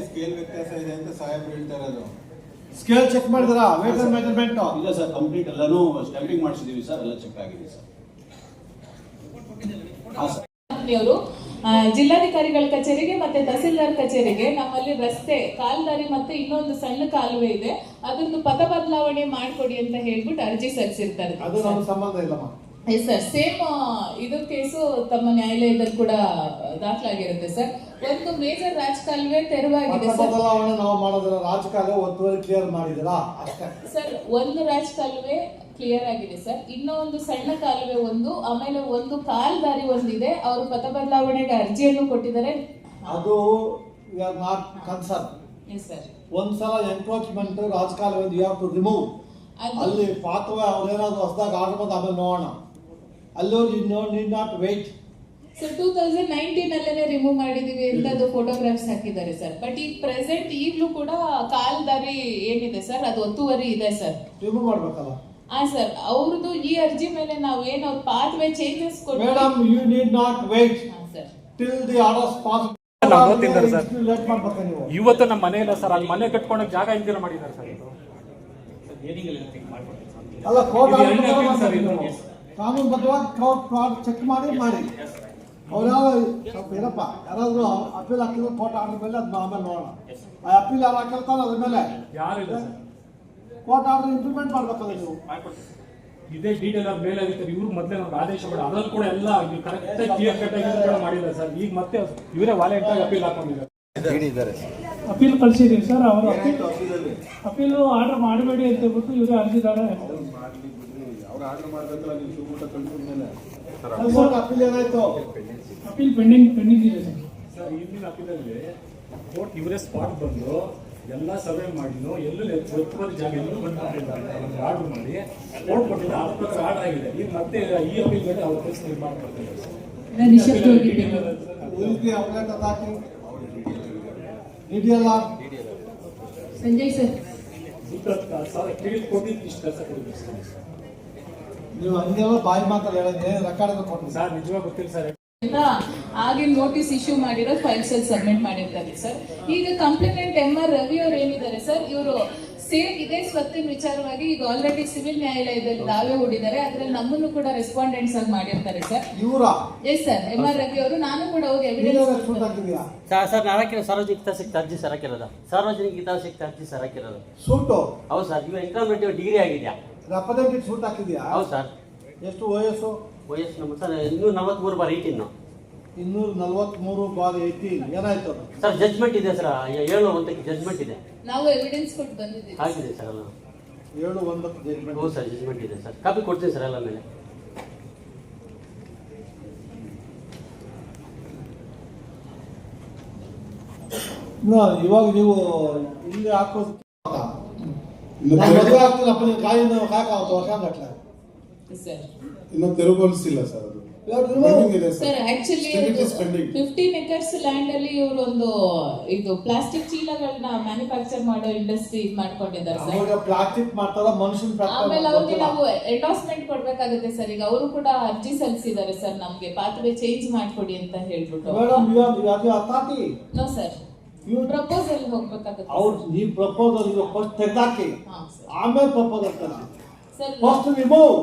ಸ್ಕೇಲ್ ವ್ಯತ್ಯಾಸ ಇದೆ ಅಂತ ಸಾಹೇಬ್ ಹೇಳ್ತಾ ಇರೋದು. ಸ್ಕೇಲ್ ಚೆಕ್ ಮಾಡಿದ್ರಾ ವೇಟ್ ಅಂಡ್ ಮೆಜರ್ಮೆಂಟ್? ಇಲ್ಲ ಸರ್, ಕಂಪ್ಲೀಟ್ ಎಲ್ಲಾನು ಸ್ಟ್ಯಾಂಪಿಂಗ್ ಮಾಡಿಸಿದೀವಿ ಸರ್, ಎಲ್ಲ ಚೆಕ್ ಆಗಿದೆ ಸರ್. ಕಂಪನಿಯವರು ಜಿಲ್ಲಾಧಿಕಾರಿಗಳ ಕಚೇರಿಗೆ ಮತ್ತೆ ತಹಸೀಲ್ದಾರ್ ಕಚೇರಿಗೆ ನಮ್ಮಲ್ಲಿ ರಸ್ತೆ, ಕಾಲ್ದಾರಿ ಮತ್ತೆ ಇನ್ನೊಂದು ಸಣ್ಣ ಕಾಲುವೆ ಇದೆ, ಅದೊಂದು ಪಥ ಬದಲಾವಣೆ ಮಾಡ್ಕೊಡಿ ಅಂತ ಹೇಳ್ಬಿಟ್ಟು ಅರ್ಜಿ ಸಲ್ಲಿಸಿರ್ತಾರೆ. ಅದು ನಮ್ಮ ಸಂಬಂಧ ಇಲ್ಲಮ್ಮ. ಎಸ್ ಸರ್, ಸೇಮ್ ಇದು ಕೇಸು ತಮ್ಮ ನ್ಯಾಯಾಲಯದಲ್ಲಿ ಕೂಡ ದಾಖಲಾಗಿರುತ್ತೆ ಸರ್. ಒಂದು ಮೇಜರ್ ರಾಜಕಾಲುವೆ ತೆರವಾಗಿದೆ ಸರ್. ಬದಲಾವಣೆ ನಾವು ಮಾಡೋದಿಲ್ಲ, ರಾಜಕಾಲುವೆ ಒತ್ತುವರಿ ಕ್ಲಿಯರ್ ಮಾಡಿದಿರಾ ಅಷ್ಟೇ ಸರ್. ಒಂದು ರಾಜಕಾಲುವೆ ಕ್ಲಿಯರ್ ಆಗಿದೆ ಸರ್, ಇನ್ನೂ ಒಂದು ಸಣ್ಣ ಕಾಲುವೆ ಒಂದು, ಆಮೇಲೆ ಒಂದು ಕಾಲ್ದಾರಿ ಒಂದಿದೆ. ಅವರು ಪಥ ಬದಲಾವಣೆಗೆ ಅರ್ಜಿಯನ್ನು ಕೊಟ್ಟಿದ್ದಾರೆ. ಅದು we are not concern. Yes sir. ಒಂದ್ಸಲ ಎನ್ಕ್ರೋಚ್ಮೆಂಟ್ ರಾಜಕಾಲುವೆ ಯು ಹ್ಯಾವ್ ಟು ರಿಮೂವ್. ಅಲ್ಲಿ ಪಾತ್ವೆ ಅವ್ರೇನಾದ್ರು ಹೊಸದಾಗಿ ಆರ್ಡರ್ ಬಂದು ಆಮೇಲೆ ನೋಡೋಣ. ಅಲ್ಲೋಗಿ ನೀಡ್ ನಾಟ್ ವೇಟ್. ಸರ್ 2019 ಅಲ್ಲೇ ರಿಮೂವ್ ಮಾಡಿದೀವಿ ಅಂತ ಅದು ಫೋಟೋಗ್ರಾಫ್ಸ್ ಹಾಕಿದ್ದಾರೆ ಸರ್. ಬಟ್ ಈಗ ಪ್ರೆಸೆಂಟ್ ಈಗಲೂ ಕೂಡ ಕಾಲ್ದಾರಿ ಏನಿದೆ ಸರ್ ಅದು ಒತ್ತುವರಿ ಇದೆ ಸರ್. ರಿಮೂವ್ ಮಾಡ್ಬೇಕಲ್ಲ? ಸರ್, ಅವ್ರದ್ದು ಈ ಅರ್ಜಿ ಮೇಲೆ ನಾವು ಏನು ಅವ್ರ ಪಾತ್ವೆ ಚೇಂಜಸ್ ಕೊಡ್ತೀವಿ. Madam you need not wait till the orders pass. ಇವತ್ತು ನಮ್ಮ ಮನೆ ಇಲ್ಲ ಸರ್, ಅಲ್ಲಿ ಮನೆ ಕಟ್ಕೊಂಡೋಗಿ ಜಾಗ ಇಂದಿರ ಮಾಡಿದ್ದಾರೆ ಸರ್. ಅಲ್ಲ ಕೋರ್ಟ್ ಕಾನೂನುಬದ್ಧವಾಗಿ ಕೋರ್ಟ್ ಚೆಕ್ ಮಾಡಿ ಅವ್ರು ಏನಪ್ಪ ಯಾರಾದ್ರೂ ಅಪೀಲ್ ಹಾಕಿದ್ರು ಕೋರ್ಟ್ ಆರ್ಡರ್ ಮೇಲೆ ಅದು ಆಮೇಲೆ ನೋಡೋಣ. ಆ ಅಪೀಲ್ ಯಾರು ಹಾಕಿರ್ತಾರೋ ಅದ್ರ ಮೇಲೆ ಕೋರ್ಟ್ ಆರ್ಡರ್ ಇಂಪ್ಲಿಮೆಂಟ್ ಮಾಡ್ಬೇಕಲ್ಲ ನೀವು. ಇದೇ ಡೀಟೇಲ್ ಆಗಿ ಮೇಲೆ ಆಗಿರ್ತಾರೆ, ಇವ್ರು ಮೊದಲೇ ನಮ್ಗೆ ಆದೇಶ ಮಾಡಿ ಅದ್ರಲ್ಲಿ ಕೂಡ ಎಲ್ಲ ಕರೆಕ್ಟ್ ಕ್ಲಿಯರ್ ಕಟ್ ಆಗಿ ಮಾಡಿದ್ದಾರೆ ಸರ್. ಈಗ ಮತ್ತೆ ಇವರೇ ವಾಲೆಂಟ್ ಆಗಿ ಅಪೀಲ್ ಹಾಕೊಂಡಿದ್ದಾರೆ. ಅಪೀಲ್ ಕಳಿಸಿದೀವಿ ಸರ್. ಅವರು ಅಪೀಲು ಆರ್ಡರ್ ಮಾಡಬೇಡಿ ಅಂತ ಹೇಳ್ಬಿಟ್ಟು ಇವರೇ ಅರ್ಜಿದಾರೆ. ಅಪೀಲ್ ಪೆಂಡಿಂಗ್ ಇದೆ ಸರ್. ಈಗಿನ ಅಪೀಲಲ್ಲಿ ಕೋರ್ಟ್ ಇವರೇ ಸ್ಪಾಟ್ ಬಂದು ಎಲ್ಲ ಸರ್ವೆ ಮಾಡಿದ್ರು, ಎಲ್ಲೂ ಒತ್ತುವರಿ ಜಾಗ ಎಲ್ಲೂ ಬಂದಿದ್ದಾರೆ, ಆರ್ಡರ್ ಮಾಡಿ ಕೋರ್ಟ್ ಕೊಟ್ಟಿದ್ದ ಆ ಪ್ರಕಾರ ಆರ್ಡರ್ ಆಗಿದೆ. ಈಗ ಮತ್ತೆ ಈ ಅಪೀಲ್ ಮೇಲೆ ಅವ್ರ ಕೆಲಸ ನಿರ್ಮಾಣ ಮಾಡ್ತಾರೆ. ಸಂಜಯ್ ಸರ್ ನೀವು ಹಂಗೆಲ್ಲ ಬಾಯಿ ಮಾತಾಡಿ ಹೇಳಿದ್ರೆ ರೆಕಾರ್ಡ್ ಕೊಟ್ಟು ಸರ್ ನಿಜವಾಗಿ ಗೊತ್ತಿಲ್ಲ ಸರ್. ಆಗಿನ ನೋಟಿಸ್ ಇಶ್ಯೂ ಮಾಡಿರೋ ಫೈಲ್ಸ್ ಅಲ್ಲಿ ಸಬ್ಮಿಟ್ ಮಾಡಿರ್ತಾರೆ ಸರ್. ಈಗ ಕಂಪ್ಲೇಂಟ್ MR ರವಿ ಅವರು ಏನಿದ್ದಾರೆ ಸರ್, ಇವರು ಸೇಮ್ ಇದೇ ಸ್ವತ್ತಿನ ವಿಚಾರವಾಗಿ ಈಗ ಆಲ್ರೆಡಿ ಸಿವಿಲ್ ನ್ಯಾಯಾಲಯದಲ್ಲಿ ದಾವೆ ಹೂಡಿದ್ದಾರೆ. ಅದ್ರಲ್ಲಿ ನಮ್ಮನ್ನು ಕೂಡ ರೆಸ್ಪಾಂಡೆಂಟ್ಸ್ ಆಗಿ ಮಾಡಿರ್ತಾರೆ sir. Yes sir, MR Ravi ಅವರು. ನಾನು ಕೂಡ ಹೋಗಿ ಎವಿಡೆನ್ಸ್ ಸರ್ ಹಾಕಿರೋದು ಸಾರ್ವಜನಿಕ ಹಿತಾಸಕ್ತಿ ಅರ್ಜಿ ಸರ್ ಹಾಕಿರೋದು. ಸಾರ್ವಜನಿಕ ಹಿತಾಸಕ್ತಿ ಅರ್ಜಿ ಸರ್ ಹಾಕಿರೋದು. ಸೂಟು ಹೌದು ಸರ್. ಇವಾಗ ಎಕ್ಸಾಮಿನೇಟಿವ್ ಡಿಗ್ರಿ ಆಗಿದೆಯಾ? ರೆಪ್ರೆಸೆಂಟೇಟಿವ್ ಸೂಟ್ ಹಾಕಿದ್ಯಾ? ಹೌದು ಸರ್. ಎಷ್ಟು ವಯಸ್ಸು? ವಯಸ್ಸು ನಮ್ಮ ಸರ್ 243/18. 243/18 ಏನಾಯ್ತು ಸರ್? ಜಜ್ಮೆಂಟ್ ಇದೆ ಸರ್, 7/1 ಜಜ್ಮೆಂಟ್ ಇದೆ. ನಾವು ಎವಿಡೆನ್ಸ್ ಕೊಟ್ಟು ಬಂದಿದ್ದೀವಿ. ಆಗಿದೆ ಸರ್ ಎಲ್ಲ 7/1 ಜಜ್ಮೆಂಟ್. ಹೌದು ಸರ್, ಜಜ್ಮೆಂಟ್ ಇದೆ ಸರ್. ಕಾಪಿ ಕೊಡ್ತೀನಿ ಸರ್ ಎಲ್ಲ ಮೇಲೆ. ಇವಾಗ ನೀವು ಇಲ್ಲಿ ಹಾಕೋದು ಮದುವೆ ಆಗ್ತೀನಪ್ಪ, ನೀವು ಕಾಯಿಂದ ಕಾಕಾವತ್ತು ವರ್ಷ ಗಟ್ಟಲೆ ಇನ್ನು ತೆರವುಗೊಳಿಸಿಲ್ಲ ಸರ್. ಅದು ಸರ್ ಆಕ್ಚುಲಿ 15 ಎಕರ್ಸ್ ಲ್ಯಾಂಡ್ ಅಲ್ಲಿ ಇವರು ಒಂದು ಇದು ಪ್ಲಾಸ್ಟಿಕ್ ಚೀಲಗಳನ್ನ ಮ್ಯಾನುಫ್ಯಾಕ್ಚರ್ ಮಾಡೋ ಇಂಡಸ್ಟ್ರಿ ಮಾಡ್ಕೊಂಡಿದ್ದಾರೆ ಸರ್. ಪ್ಲಾಸ್ಟಿಕ್ ಮಾಡ್ತಾರ ಮನುಷ್ಯನ. ಆಮೇಲೆ ಅವ್ರಿಗೆ ನಾವು ಎಂಡೋರ್ಸ್ಮೆಂಟ್ ಕೊಡ್ಬೇಕಾಗುತ್ತೆ ಸರ್. ಈಗ ಅವರು ಕೂಡ ಅರ್ಜಿ ಸಲ್ಲಿಸಿದ್ದಾರೆ ಸರ್, ನಮ್ಗೆ ಪಾತ್ವೆ ಚೇಂಜ್ ಮಾಡ್ಕೊಡಿ ಅಂತ ಹೇಳ್ಬಿಟ್ಟು. ನೋ ಸರ್, ಪ್ರಪೋಸಲ್ ಹೋಗ್ಬೇಕಾಗುತ್ತೆ. ಅವ್ರು ನೀವು ಪ್ರಪೋಸಲ್ ಫಸ್ಟ್ ತೆಗ್ದಾಕಿ, ಆಮೇಲೆ proposal sir. First remove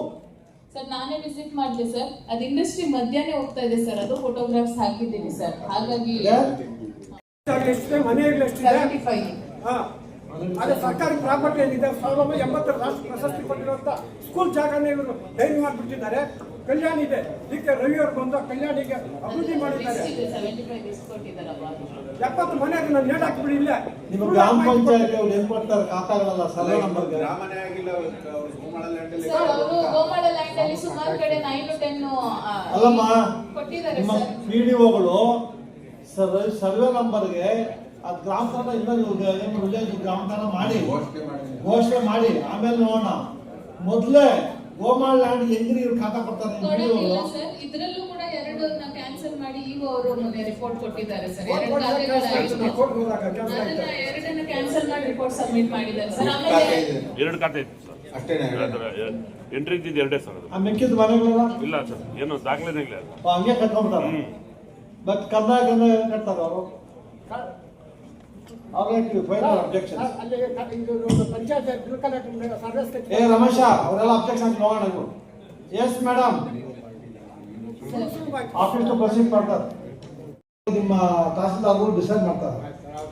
sir ನಾನೇ ವಿಸಿಟ್ ಮಾಡಿದೆ ಸರ್. ಅದು ಇಂಡಸ್ಟ್ರಿ ಮಧ್ಯಾಹ್ನ ಹೋಗ್ತಾ ಇದೆ ಸರ್. ಅದು ಫೋಟೋಗ್ರಾಫ್ಸ್ ಹಾಕಿದ್ದೀನಿ ಸರ್. ಹಾಗಾಗಿ 75. ಅದೇ ಸರ್ಕಾರಿ ಪ್ರಾಪರ್ಟಿ ಏನಿದೆ 1980 ರಾಷ್ಟ್ರ ಪ್ರಶಸ್ತಿ ಕೊಟ್ಟಿರುವಂತ ಸ್ಕೂಲ್ ಜಾಗನೇ ಇವರು ಡೈರಿ ಮಾಡಿಬಿಟ್ಟಿದ್ದಾರೆ. ಕಲ್ಯಾಣ ಇದೆ, ಇದಕ್ಕೆ ರವಿ ಅವರು ಬಂದು ಕಲ್ಯಾಣಿಗೆ ಅಭಿವೃದ್ಧಿ ಮಾಡಿದ್ದಾರೆ. 70 ಮನೆ ನಾನು ನೇಡ್ ಹಾಕಿಬಿಡಿ. ಇಲ್ಲ ನಿಮ್ಮ ಗ್ರಾಮ ಪಂಚಾಯತ್ ಅವ್ರು ಏನ್ ಕೊಡ್ತಾರೆ ಖಾತಾಗಳಲ್ಲ ಸರ್ವೆ ನಂಬರ್ಗೆ. ಸರ್ ಅವರು ಗೋಮಾಳ ಲ್ಯಾಂಡ್ ಅಲ್ಲಿ ಸುಮಾರು ಕಡೆ 9 to 10 ಅಲ್ಲಮ್ಮ, ಕೊಟ್ಟಿದ್ದಾರೆ ನಿಮ್ಮ ಸರ್. PDOಗಳು ಸರ್ವೆ ನಂಬರ್ಗೆ ಅದು ಗ್ರಾಮಸ್ಥಾನ ಇಲ್ಲ, ವಿಲೇಜ್ ಗ್ರಾಮಸ್ಥಾನ ಮಾಡಿ ಘೋಷಣೆ ಮಾಡಿ ಆಮೇಲೆ ನೋಡೋಣ. ಮೊದಲೇ ಗೋಮಾಳ ಲ್ಯಾಂಡ್ ಹೆಂಗ್ರಿ ಇವ್ರು ಖಾತಾ ಕೊಡ್ತಾರೆ ಕೊಡೋದಿಲ್ಲ ಸರ್. ಇದ್ರಲ್ಲೂ ಕೂಡ 2 ಕ್ಯಾನ್ಸಲ್ ಮಾಡಿ ಈಗ ಅವರು ಮೊನ್ನೆ ರಿಪೋರ್ಟ್ ಕೊಟ್ಟಿದ್ದಾರೆ ಸರ್. 2 ಖಾತೆಗಳಾಯ್ತು. ಅದನ್ನ 2 ಕ್ಯಾನ್ಸಲ್ ಮಾಡಿ ರಿಪೋರ್ಟ್ ಸಬ್ಮಿಟ್ ಮಾಡಿದ್ದಾರೆ ಸರ್. ಆಮೇಲೆ 2 ಖಾತೆ ಇತ್ತು ಸರ್ ಅಷ್ಟೇ. ಎಂಟ್ರಿ ಇದ್ದಿದ್ದು 2 ಸರ್ ಅದು. ಆ ಮೆಕ್ಕಿದ ಮನೆಗಳೆಲ್ಲ ಇಲ್ಲ ಸರ್, ಏನು ದಾಖಲೆ ಇಲ್ಲ. ಹಂಗೆ ಕಟ್ಕೊಂಡ್ಬಿಟ್ಟಾರ. ಬಟ್ ಕರ್ನಾಟಕ ಕಟ್ತಾರೆ ಅವರು. ರಮೇಶ ಅವರೆಲ್ಲ ಅಬ್ಜೆಕ್ಷನ್ ನೋಡೋಣ. ಎಸ್ ಮೇಡಮ್, ಆಫೀಸ್ ಪ್ರೊಸೀಡ್ ಮಾಡ್ತಾರೆ. ನಿಮ್ಮ ತಹಸೀಲ್ದಾರ್ ಡಿಸೈಡ್ ಮಾಡ್ತಾರೆ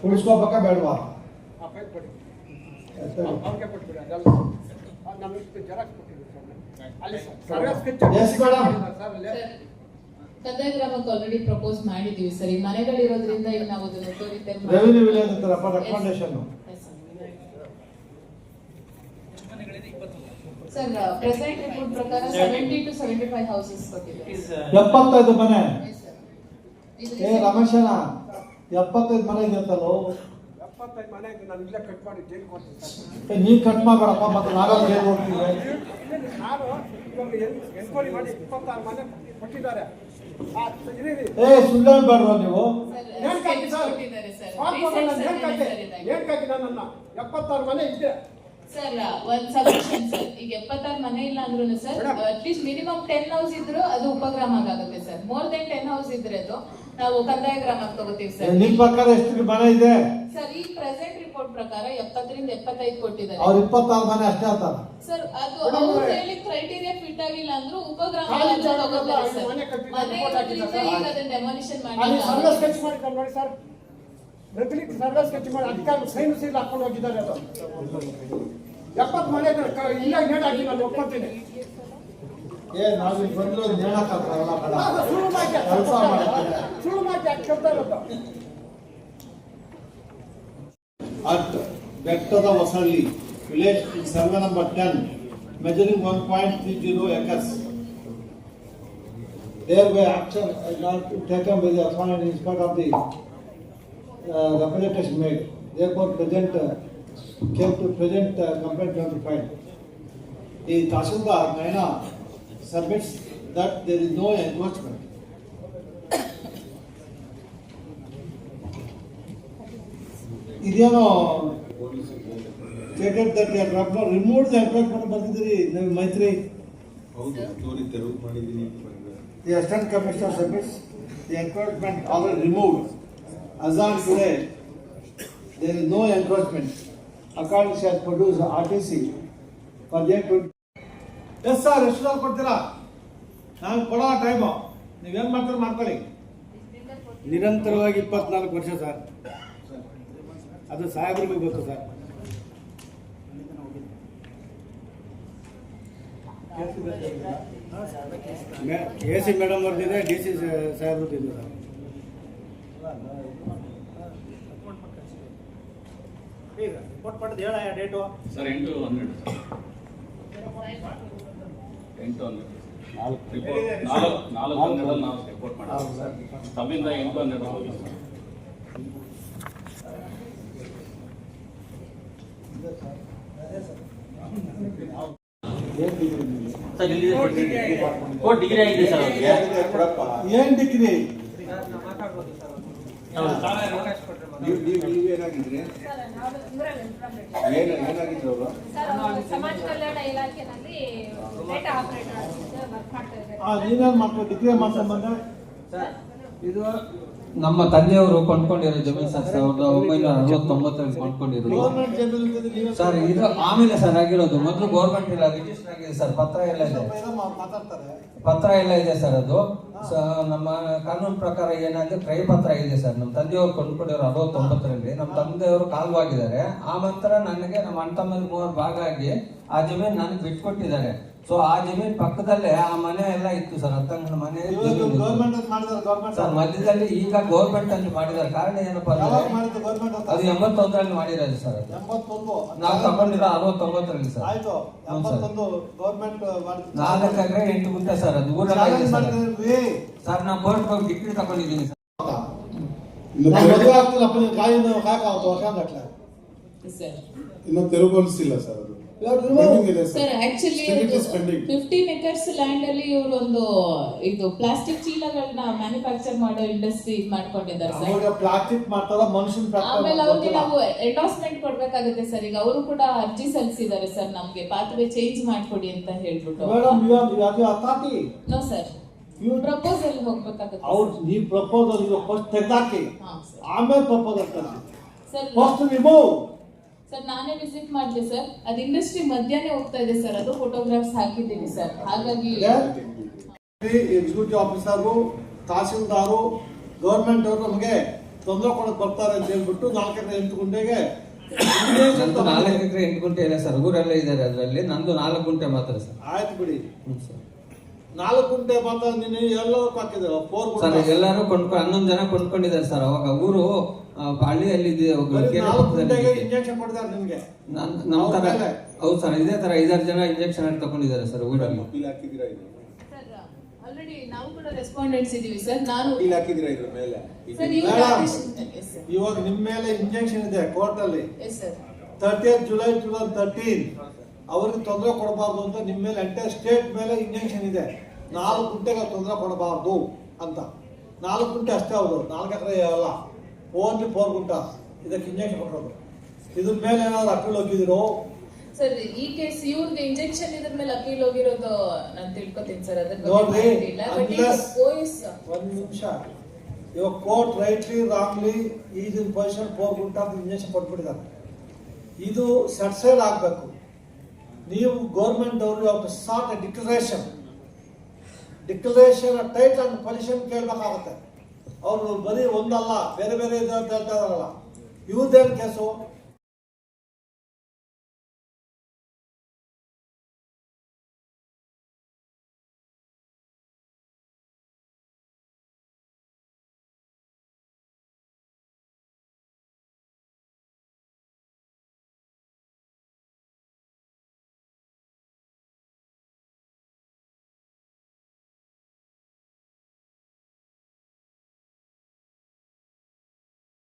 ಉಳಿಸ್ಕೋಬೇಕಾ ಬೇಡವಾ. ಎಸ್ ಮೇಡಮ್, ಕಂದಾಯ ಗ್ರಾಮಕ್ಕೆ ಆಲ್ರೆಡಿ ಪ್ರಪೋಸ್ ಮಾಡಿದೀವಿ ಸರ್. ಈ ಮನೆಗಳಿರೋದ್ರಿಂದ ಈಗ ನಾವು ಅದನ್ನು ರೆವಿನ್ಯೂ ವಿಲೇಜ್ ಅಂತಾರಪ್ಪ ರೆಕಮೆಂಡೇಶನ್. ಸರ್ ಪ್ರೆಸೆಂಟ್ ರಿಪೋರ್ಟ್ ಪ್ರಕಾರ 70 to 75 ಹೌಸಸ್ ಕೊಟ್ಟಿದ್ದಾರೆ. 75 ಮನೆ. ರಮೇಶನ 75 ಮನೆ ಇದೆ ಅಂತಲೋ. 75 ಮನೆ ನಾನು ಇಲ್ಲೇ ಕಟ್ ಮಾಡಿ ಜೈಲ್ ಕೊಡ್ತೀನಿ. ನೀ ಕಟ್ ಮಾಡಬೇಡಪ್ಪ, ಮತ್ತೆ ನಾವೆಲ್ಲ ಜೈಲ್ ಹೋಗ್ತೀವಿ. ನಾನು ಇವಾಗ ಎನ್ಕ್ವೈರಿ ಮಾಡಿ 26 ಮನೆ ಕೊಟ್ಟಿದ್ದಾರೆ. ಸುಳ್ಳು ಬೇಡವಾ ನೀವು. ಏನ್ ಕಾಕಿ ನನ್ನ 76 ಮನೆ ಇದೆ ಸರ್. ಒಂದ್ ಸಬ್ಮಿಷನ್ ಸರ್. ಈಗ 76 ಮನೆ ಇಲ್ಲ ಅಂದ್ರೂ ಸರ್ ಅಟ್ಲೀಸ್ಟ್ ಮಿನಿಮಮ್ 10 ಹೌಸ್ ಇದ್ರು ಅದು ಉಪಗ್ರಾಮ ಆಗುತ್ತೆ ಸರ್. ಮೋರ್ ದೆನ್ 10 ಹೌಸ್ ಇದ್ರೆ ಅದು ನಾವು ಕಂದಾಯ ಗ್ರಾಮಕ್ಕೆ ತಗೋತೀವಿ ಸರ್. ನಿಮ್ ಪ್ರಕಾರ ಎಷ್ಟು ಮನೆ ಇದೆ ಸರ್? ಈ ಪ್ರೆಸೆಂಟ್ ರಿಪೋರ್ಟ್ ಪ್ರಕಾರ 70 ರಿಂದ 75 ಕೊಟ್ಟಿದ್ದಾರೆ. ಅವ್ರು 26 ಮನೆ ಅಷ್ಟೇ ಅಂತಾರ ಸರ್. ಅದು ಅವ್ರು ಹೇಳಿ ಕ್ರೈಟೀರಿಯಾ ಫಿಟ್ ಆಗಿಲ್ಲ ಅಂದ್ರೂ ಉಪಗ್ರಾಮ ತಗೋತಾರೆ ಸರ್. ಮನೆ ಇರೋದ್ರಿಂದ ಈಗ ಅದನ್ನ ಡೆಮಾಲಿಷನ್ ಮಾಡಿ ಸರ್ವೆ ಸ್ಕೆಚ್ ಮಾಡಿದ್ದಾರೆ ನೋಡಿ ಸರ್. ರೆಗ್ಯುಲೇಟ್ ಸರ್ವೆ ಸ್ಕೆಚ್ ಮಾಡಿ ಅಧಿಕಾರಿ ಸೈನ್ ಸೀಲ್ ಹಾಕೊಂಡು ಹೋಗಿದ್ದಾರೆ. ಅದು 70 ಮನೆ ಇಲ್ಲ ನೇಡ್ ಹಾಕಿ ನಾನು ಒಪ್ಕೊಳ್ತೀನಿ. ನಾವು ಬಂದಿರೋದು ನೇಣಕ್ಕಾಗಲ್ಲ ಕಡ. ಸುಳ್ಳು ಮಾತಿ ಹಾಕ್ತಾ ಇರೋದು. At Bekkada Vasali, village survey number 10, measuring 1.30 acres. Thereby action is not taken by the authority in spite of the representation made. Therefore, came to present complaint notified. The Tahsildar Naina submits that there is no encroachment. ಇದೇನೋ stated that they have not removed the encroachment ಬರ್ತಿದ್ದೀರಿ ನೀವು ಮೈತ್ರಿ. The assistant commissioner submits the encroachment already removed. As on today, there is no encroachment. According to produce RTC for the yes sir. ಎಷ್ಟು ಸಲ ಕೊಡ್ತೀರಾ? ನಾನು ಕೊಡೋ time ನೀವೇನು ಮಾಡ್ತೀರ ಮಾಡ್ಕೊಳ್ಳಿ. ನಿರಂತರವಾಗಿ 24 ವರ್ಷ ಸರ್. ಅದು ಸಾಹೇಬ್ರಿಗೂ ಗೊತ್ತು ಸರ್. AC ಮೇಡಮ್ ಅವ್ರದ್ದಿದೆ, DC ಸಾಹೇಬ್ರದ್ದಿದೆ ಸರ್. ರಿಪೋರ್ಟ್ ಮಾಡಿದ್ದು ಹೇಳ ಡೇಟು ಸರ್ 8/12 8/12 4/12 ನಾವು ರಿಪೋರ್ಟ್ ಮಾಡಿದ್ವಿ ಸರ್. ತಮ್ಮಿಂದ 8/12 ಹೋಗಿ ಸರ್. ಸರ್ ಇಲ್ಲಿ ಕೋರ್ಟ್ ಡಿಗ್ರಿ ಆಗಿದೆ ಸರ್ ಅವ್ರಿಗೆ. ಏನ್ ಡಿಗ್ರಿ? ಸಮಾಜ ಕಲ್ಯಾಣ ಇಲಾಖೆನಲ್ಲಿ ಡೇಟಾ ಆಪರೇಟರ್ ವರ್ಕ್ ಮಾಡ್ತಾ ಇದ್ದಾರೆ. ನೀವೇನ್ ಮಾಡ್ಕೊ ಡಿಗ್ರಿ ಮಾಡ್ಕೊಂಡ್ ಬಂದ? ಇದು ನಮ್ಮ ತಂದೆಯವರು ಕೊಂಡ್ಕೊಂಡಿರೋ ಜಮೀನು ಸರ್. 1969 ಕೊಂಡ್ಕೊಂಡಿದ್ರು ಸರ್. ಇದು ಆಮೇಲೆ ಸರ್ ಆಗಿರೋದು. ಮೊದಲು ಗೌರ್ಮೆಂಟ್ ಇಲ್ಲ, ರಿಜಿಸ್ಟರ್ ಆಗಿದೆ ಸರ್. ಪತ್ರ ಎಲ್ಲ ಇದೆ ಸರ್. ಅದು ನಮ್ಮ ಕಾನೂನು ಪ್ರಕಾರ ಏನಂದ್ರೆ ಕ್ರಯ ಪತ್ರ ಇದೆ ಸರ್. ನಮ್ಮ ತಂದೆಯವರು ಕೊಂಡ್ಕೊಂಡಿರೋ 69ರಲ್ಲಿ ನಮ್ಮ ತಂದೆಯವರು ಕಾಲ್ವಾಗಿದ್ದಾರೆ. ಆ ನಂತರ ನನಗೆ ನಮ್ಮ ಅಣ್ಣ ತಮ್ಮಲ್ಲಿ 3 ಭಾಗ ಆಗಿ ಆ ಜಮೀನು ನನಗೆ ಬಿಟ್ಕೊಟ್ಟಿದ್ದಾರೆ. ಸೊ ಆ ಜಮೀನ್ ಪಕ್ಕದಲ್ಲೇ ಆ ಮನೆ ಎಲ್ಲ ಇತ್ತು ಸರ್. ಹತ್ತಂಗನ ಮನೆ ಸರ್ ಮಧ್ಯದಲ್ಲಿ. ಈಗ ಗೌರ್ಮೆಂಟ್ ಅಂತ ಮಾಡಿದ್ದಾರೆ. ಕಾರಣ ಏನಪ್ಪಾ ಅಂದ್ರೆ ಅದು 81ರಲ್ಲಿ ಮಾಡಿರೋದು ಸರ್. ಅದು ನಾವು ತಗೊಂಡಿರೋ 69ರಲ್ಲಿ ಸರ್. 4 ಎಕರೆ 8 ಗುಂಟೆ ಸರ್. ಅದು ಊರಲ್ಲಿ ಸರ್. ನಾವು ಕೋರ್ಟ್ ಹೋಗಿ ಡಿಗ್ರಿ ತಗೊಂಡಿದ್ದೀನಿ ಸರ್. ಇನ್ನು ತೆರವುಗೊಳಿಸಿಲ್ಲ ಸರ್ ಅದು. ಸರ್ ಆಕ್ಚುಲಿ 15 ಎಕರ್ಸ್ ಲ್ಯಾಂಡ್ ಅಲ್ಲಿ ಇವರು ಒಂದು ಇದು ಪ್ಲಾಸ್ಟಿಕ್ ಚೀಲಗಳನ್ನ ಮ್ಯಾನುಫ್ಯಾಕ್ಚರ್ ಮಾಡೋ ಇಂಡಸ್ಟ್ರಿ ಮಾಡ್ಕೊಂಡಿದ್ದಾರೆ ಸರ್. ಪ್ಲಾಸ್ಟಿಕ್ ಮಾಡ್ತಾರ ಮನುಷ್ಯನ ಆಮೇಲೆ ಅವ್ರಿಗೆ ನಾವು ಎಂಡೋರ್ಸ್ಮೆಂಟ್ ಕೊಡ್ಬೇಕಾಗುತ್ತೆ ಸರ್. ಈಗ ಅವರು ಕೂಡ ಅರ್ಜಿ ಸಲ್ಲಿಸಿದ್ದಾರೆ ಸರ್, ನಮ್ಗೆ ಪಾತ್ವೆ ಚೇಂಜ್ ಮಾಡ್ಕೊಡಿ ಅಂತ ಹೇಳ್ಬಿಟ್ಟು. ನೋ ಸರ್, ಪ್ರಪೋಸಲ್ ಹೋಗ್ಬೇಕಾಗುತ್ತೆ. ಅವ್ರು ನೀವು ಪ್ರಪೋಸಲ್ ಫಸ್ಟ್ ತೆಗ್ದಾಕಿ, ಆಮೇಲೆ proposal sir. First remove sir ನಾನೇ ವಿಸಿಟ್ ಮಾಡಿದೆ ಸರ್, ಅದು ಇಂಡಸ್ಟ್ರಿ ಮಧ್ಯಾಹ್ನ ಹೋಗ್ತಾ ಇದೆ ಸರ್, ಅದು ಫೋಟೋಗ್ರಾಫ್ಸ್ ಹಾಕಿದ್ದೀನಿ ಸರ್. ಹಾಗಾಗಿ ಎಕ್ಸಿಕ್ಯೂಟಿವ್ ಆಫೀಸರು, ತಹಸೀಲ್ದಾರು, ಗೌರ್ಮೆಂಟ್ ಅವರು ನಮಗೆ ತೊಂದರೆ ಕೊಡಕ್ ಬರ್ತಾರೆ ಅಂತ ಹೇಳ್ಬಿಟ್ಟು 4 ಎಕರೆ 8 ಗುಂಟೆಗೆ 4 ಎಕರೆ 8 ಗುಂಟೆ ಇದೆ ಸರ್, ಊರೆಲ್ಲ ಇದ್ದಾರೆ ಅದರಲ್ಲಿ. ನಂದು 4 ಗುಂಟೆ ಮಾತ್ರ ಸರ್. ಆಯ್ತು ಬಿಡಿ, 4 ಗುಂಟೆ ಮಾತ್ರ ನೀನು ಎಲ್ಲರೂ ಹಾಕಿದ್ರು 4 ಸರ್. ಗುಂಟೆ ಎಲ್ಲರೂ 11 ಜನ ಕೊಂಡ್ಕೊಂಡಿದ್ದಾರೆ ಸರ್. ಅವಾಗ ಊರು ಹಳ್ಳಿಯಲ್ಲಿ ಇಂಜೆಕ್ಷನ್ ಕೊಡ್ತಾರೆ ನಿಮ್ಗೆ. ನಮ್ಮ ತರ ಹೌದು ಸರ್, ಇದೇ ತರ 5-6 ಜನ ಇಂಜೆಕ್ಷನ್ ತಗೊಂಡಿದ್ದಾರೆ ಸರ್ ಊರಲ್ಲಿ. ಆಲ್ರೆಡಿ ನಾವು ಕೂಡ ರೆಸ್ಪಾಂಡೆಂಟ್ಸ್ ಇದೀವಿ ಸರ್. ನಾನು ಸರ್ ಇವಾಗ ನಿಮ್ಮ ಮೇಲೆ ಇಂಜೆಕ್ಷನ್ ಇದೆ ಕೋರ್ಟ್ ಅಲ್ಲಿ. 30th July 2013 ಅವ್ರಿಗೆ ತೊಂದರೆ ಕೊಡಬಾರ್ದು ಅಂತ ನಿಮ್ಮ ಮೇಲೆ ಎಂಟೈರ್ ಸ್ಟೇಟ್ ಮೇಲೆ ಇಂಜೆಕ್ಷನ್ ಇದೆ. 4 ಗುಂಟೆಗೆ ತೊಂದರೆ ಕೊಡಬಾರ್ದು ಅಂತ. 4 ಗುಂಟೆ ಅಷ್ಟೇ ಅವರು, 4 ಎಕರೆ ಅಲ್ಲ, ಓನ್ಲಿ 4 ಗುಂಟ ಇದಕ್ಕೆ ಇಂಜೆಕ್ಷನ್ ಕೊಟ್ಟರು. ಇದ್ರ ಮೇಲೆ ಏನಾದ್ರು ಅಪೀಲ್ ಹೋಗಿದ್ರು ಸರ್? ಈ ಕೇಸ್ ಇವ್ರಿಗೆ ಇಂಜೆಕ್ಷನ್ ಇದ್ರ ಮೇಲೆ ಅಪೀಲ್ ಹೋಗಿರೋದು ನಾನು ತಿಳ್ಕೊತೀನಿ ಸರ್. ನೋಡ್ರಿ, ಒಂದು ನಿಮಿಷ. ಇವಾಗ court rightly wrongly is in position 4 ಗುಂಟ ಇಂಜೆಕ್ಷನ್ ಕೊಟ್ಬಿಟ್ಟಿದ್ದಾರೆ. ಇದು ಸೆಟ್ಸೈಡ್ ಆಗಬೇಕು. ನೀವು ಗೌರ್ಮೆಂಟ್ ಅವರು ಯಾವ ಸಾಟ್ ಡಿಕ್ಲರೇಷನ್ ಟೈಟಲ್ ಅಂಡ್ ಪೊಸಿಷನ್ ಕೇಳಬೇಕಾಗುತ್ತೆ. ಅವರು ಬರೀ ಒಂದಲ್ಲ, ಬೇರೆ ಬೇರೆ ಇದು ಅಂತ ಹೇಳ್ತಾ ಇದಾರಲ್ಲ. ಇವ್ರದ್ದೇನು ಕೇಸು?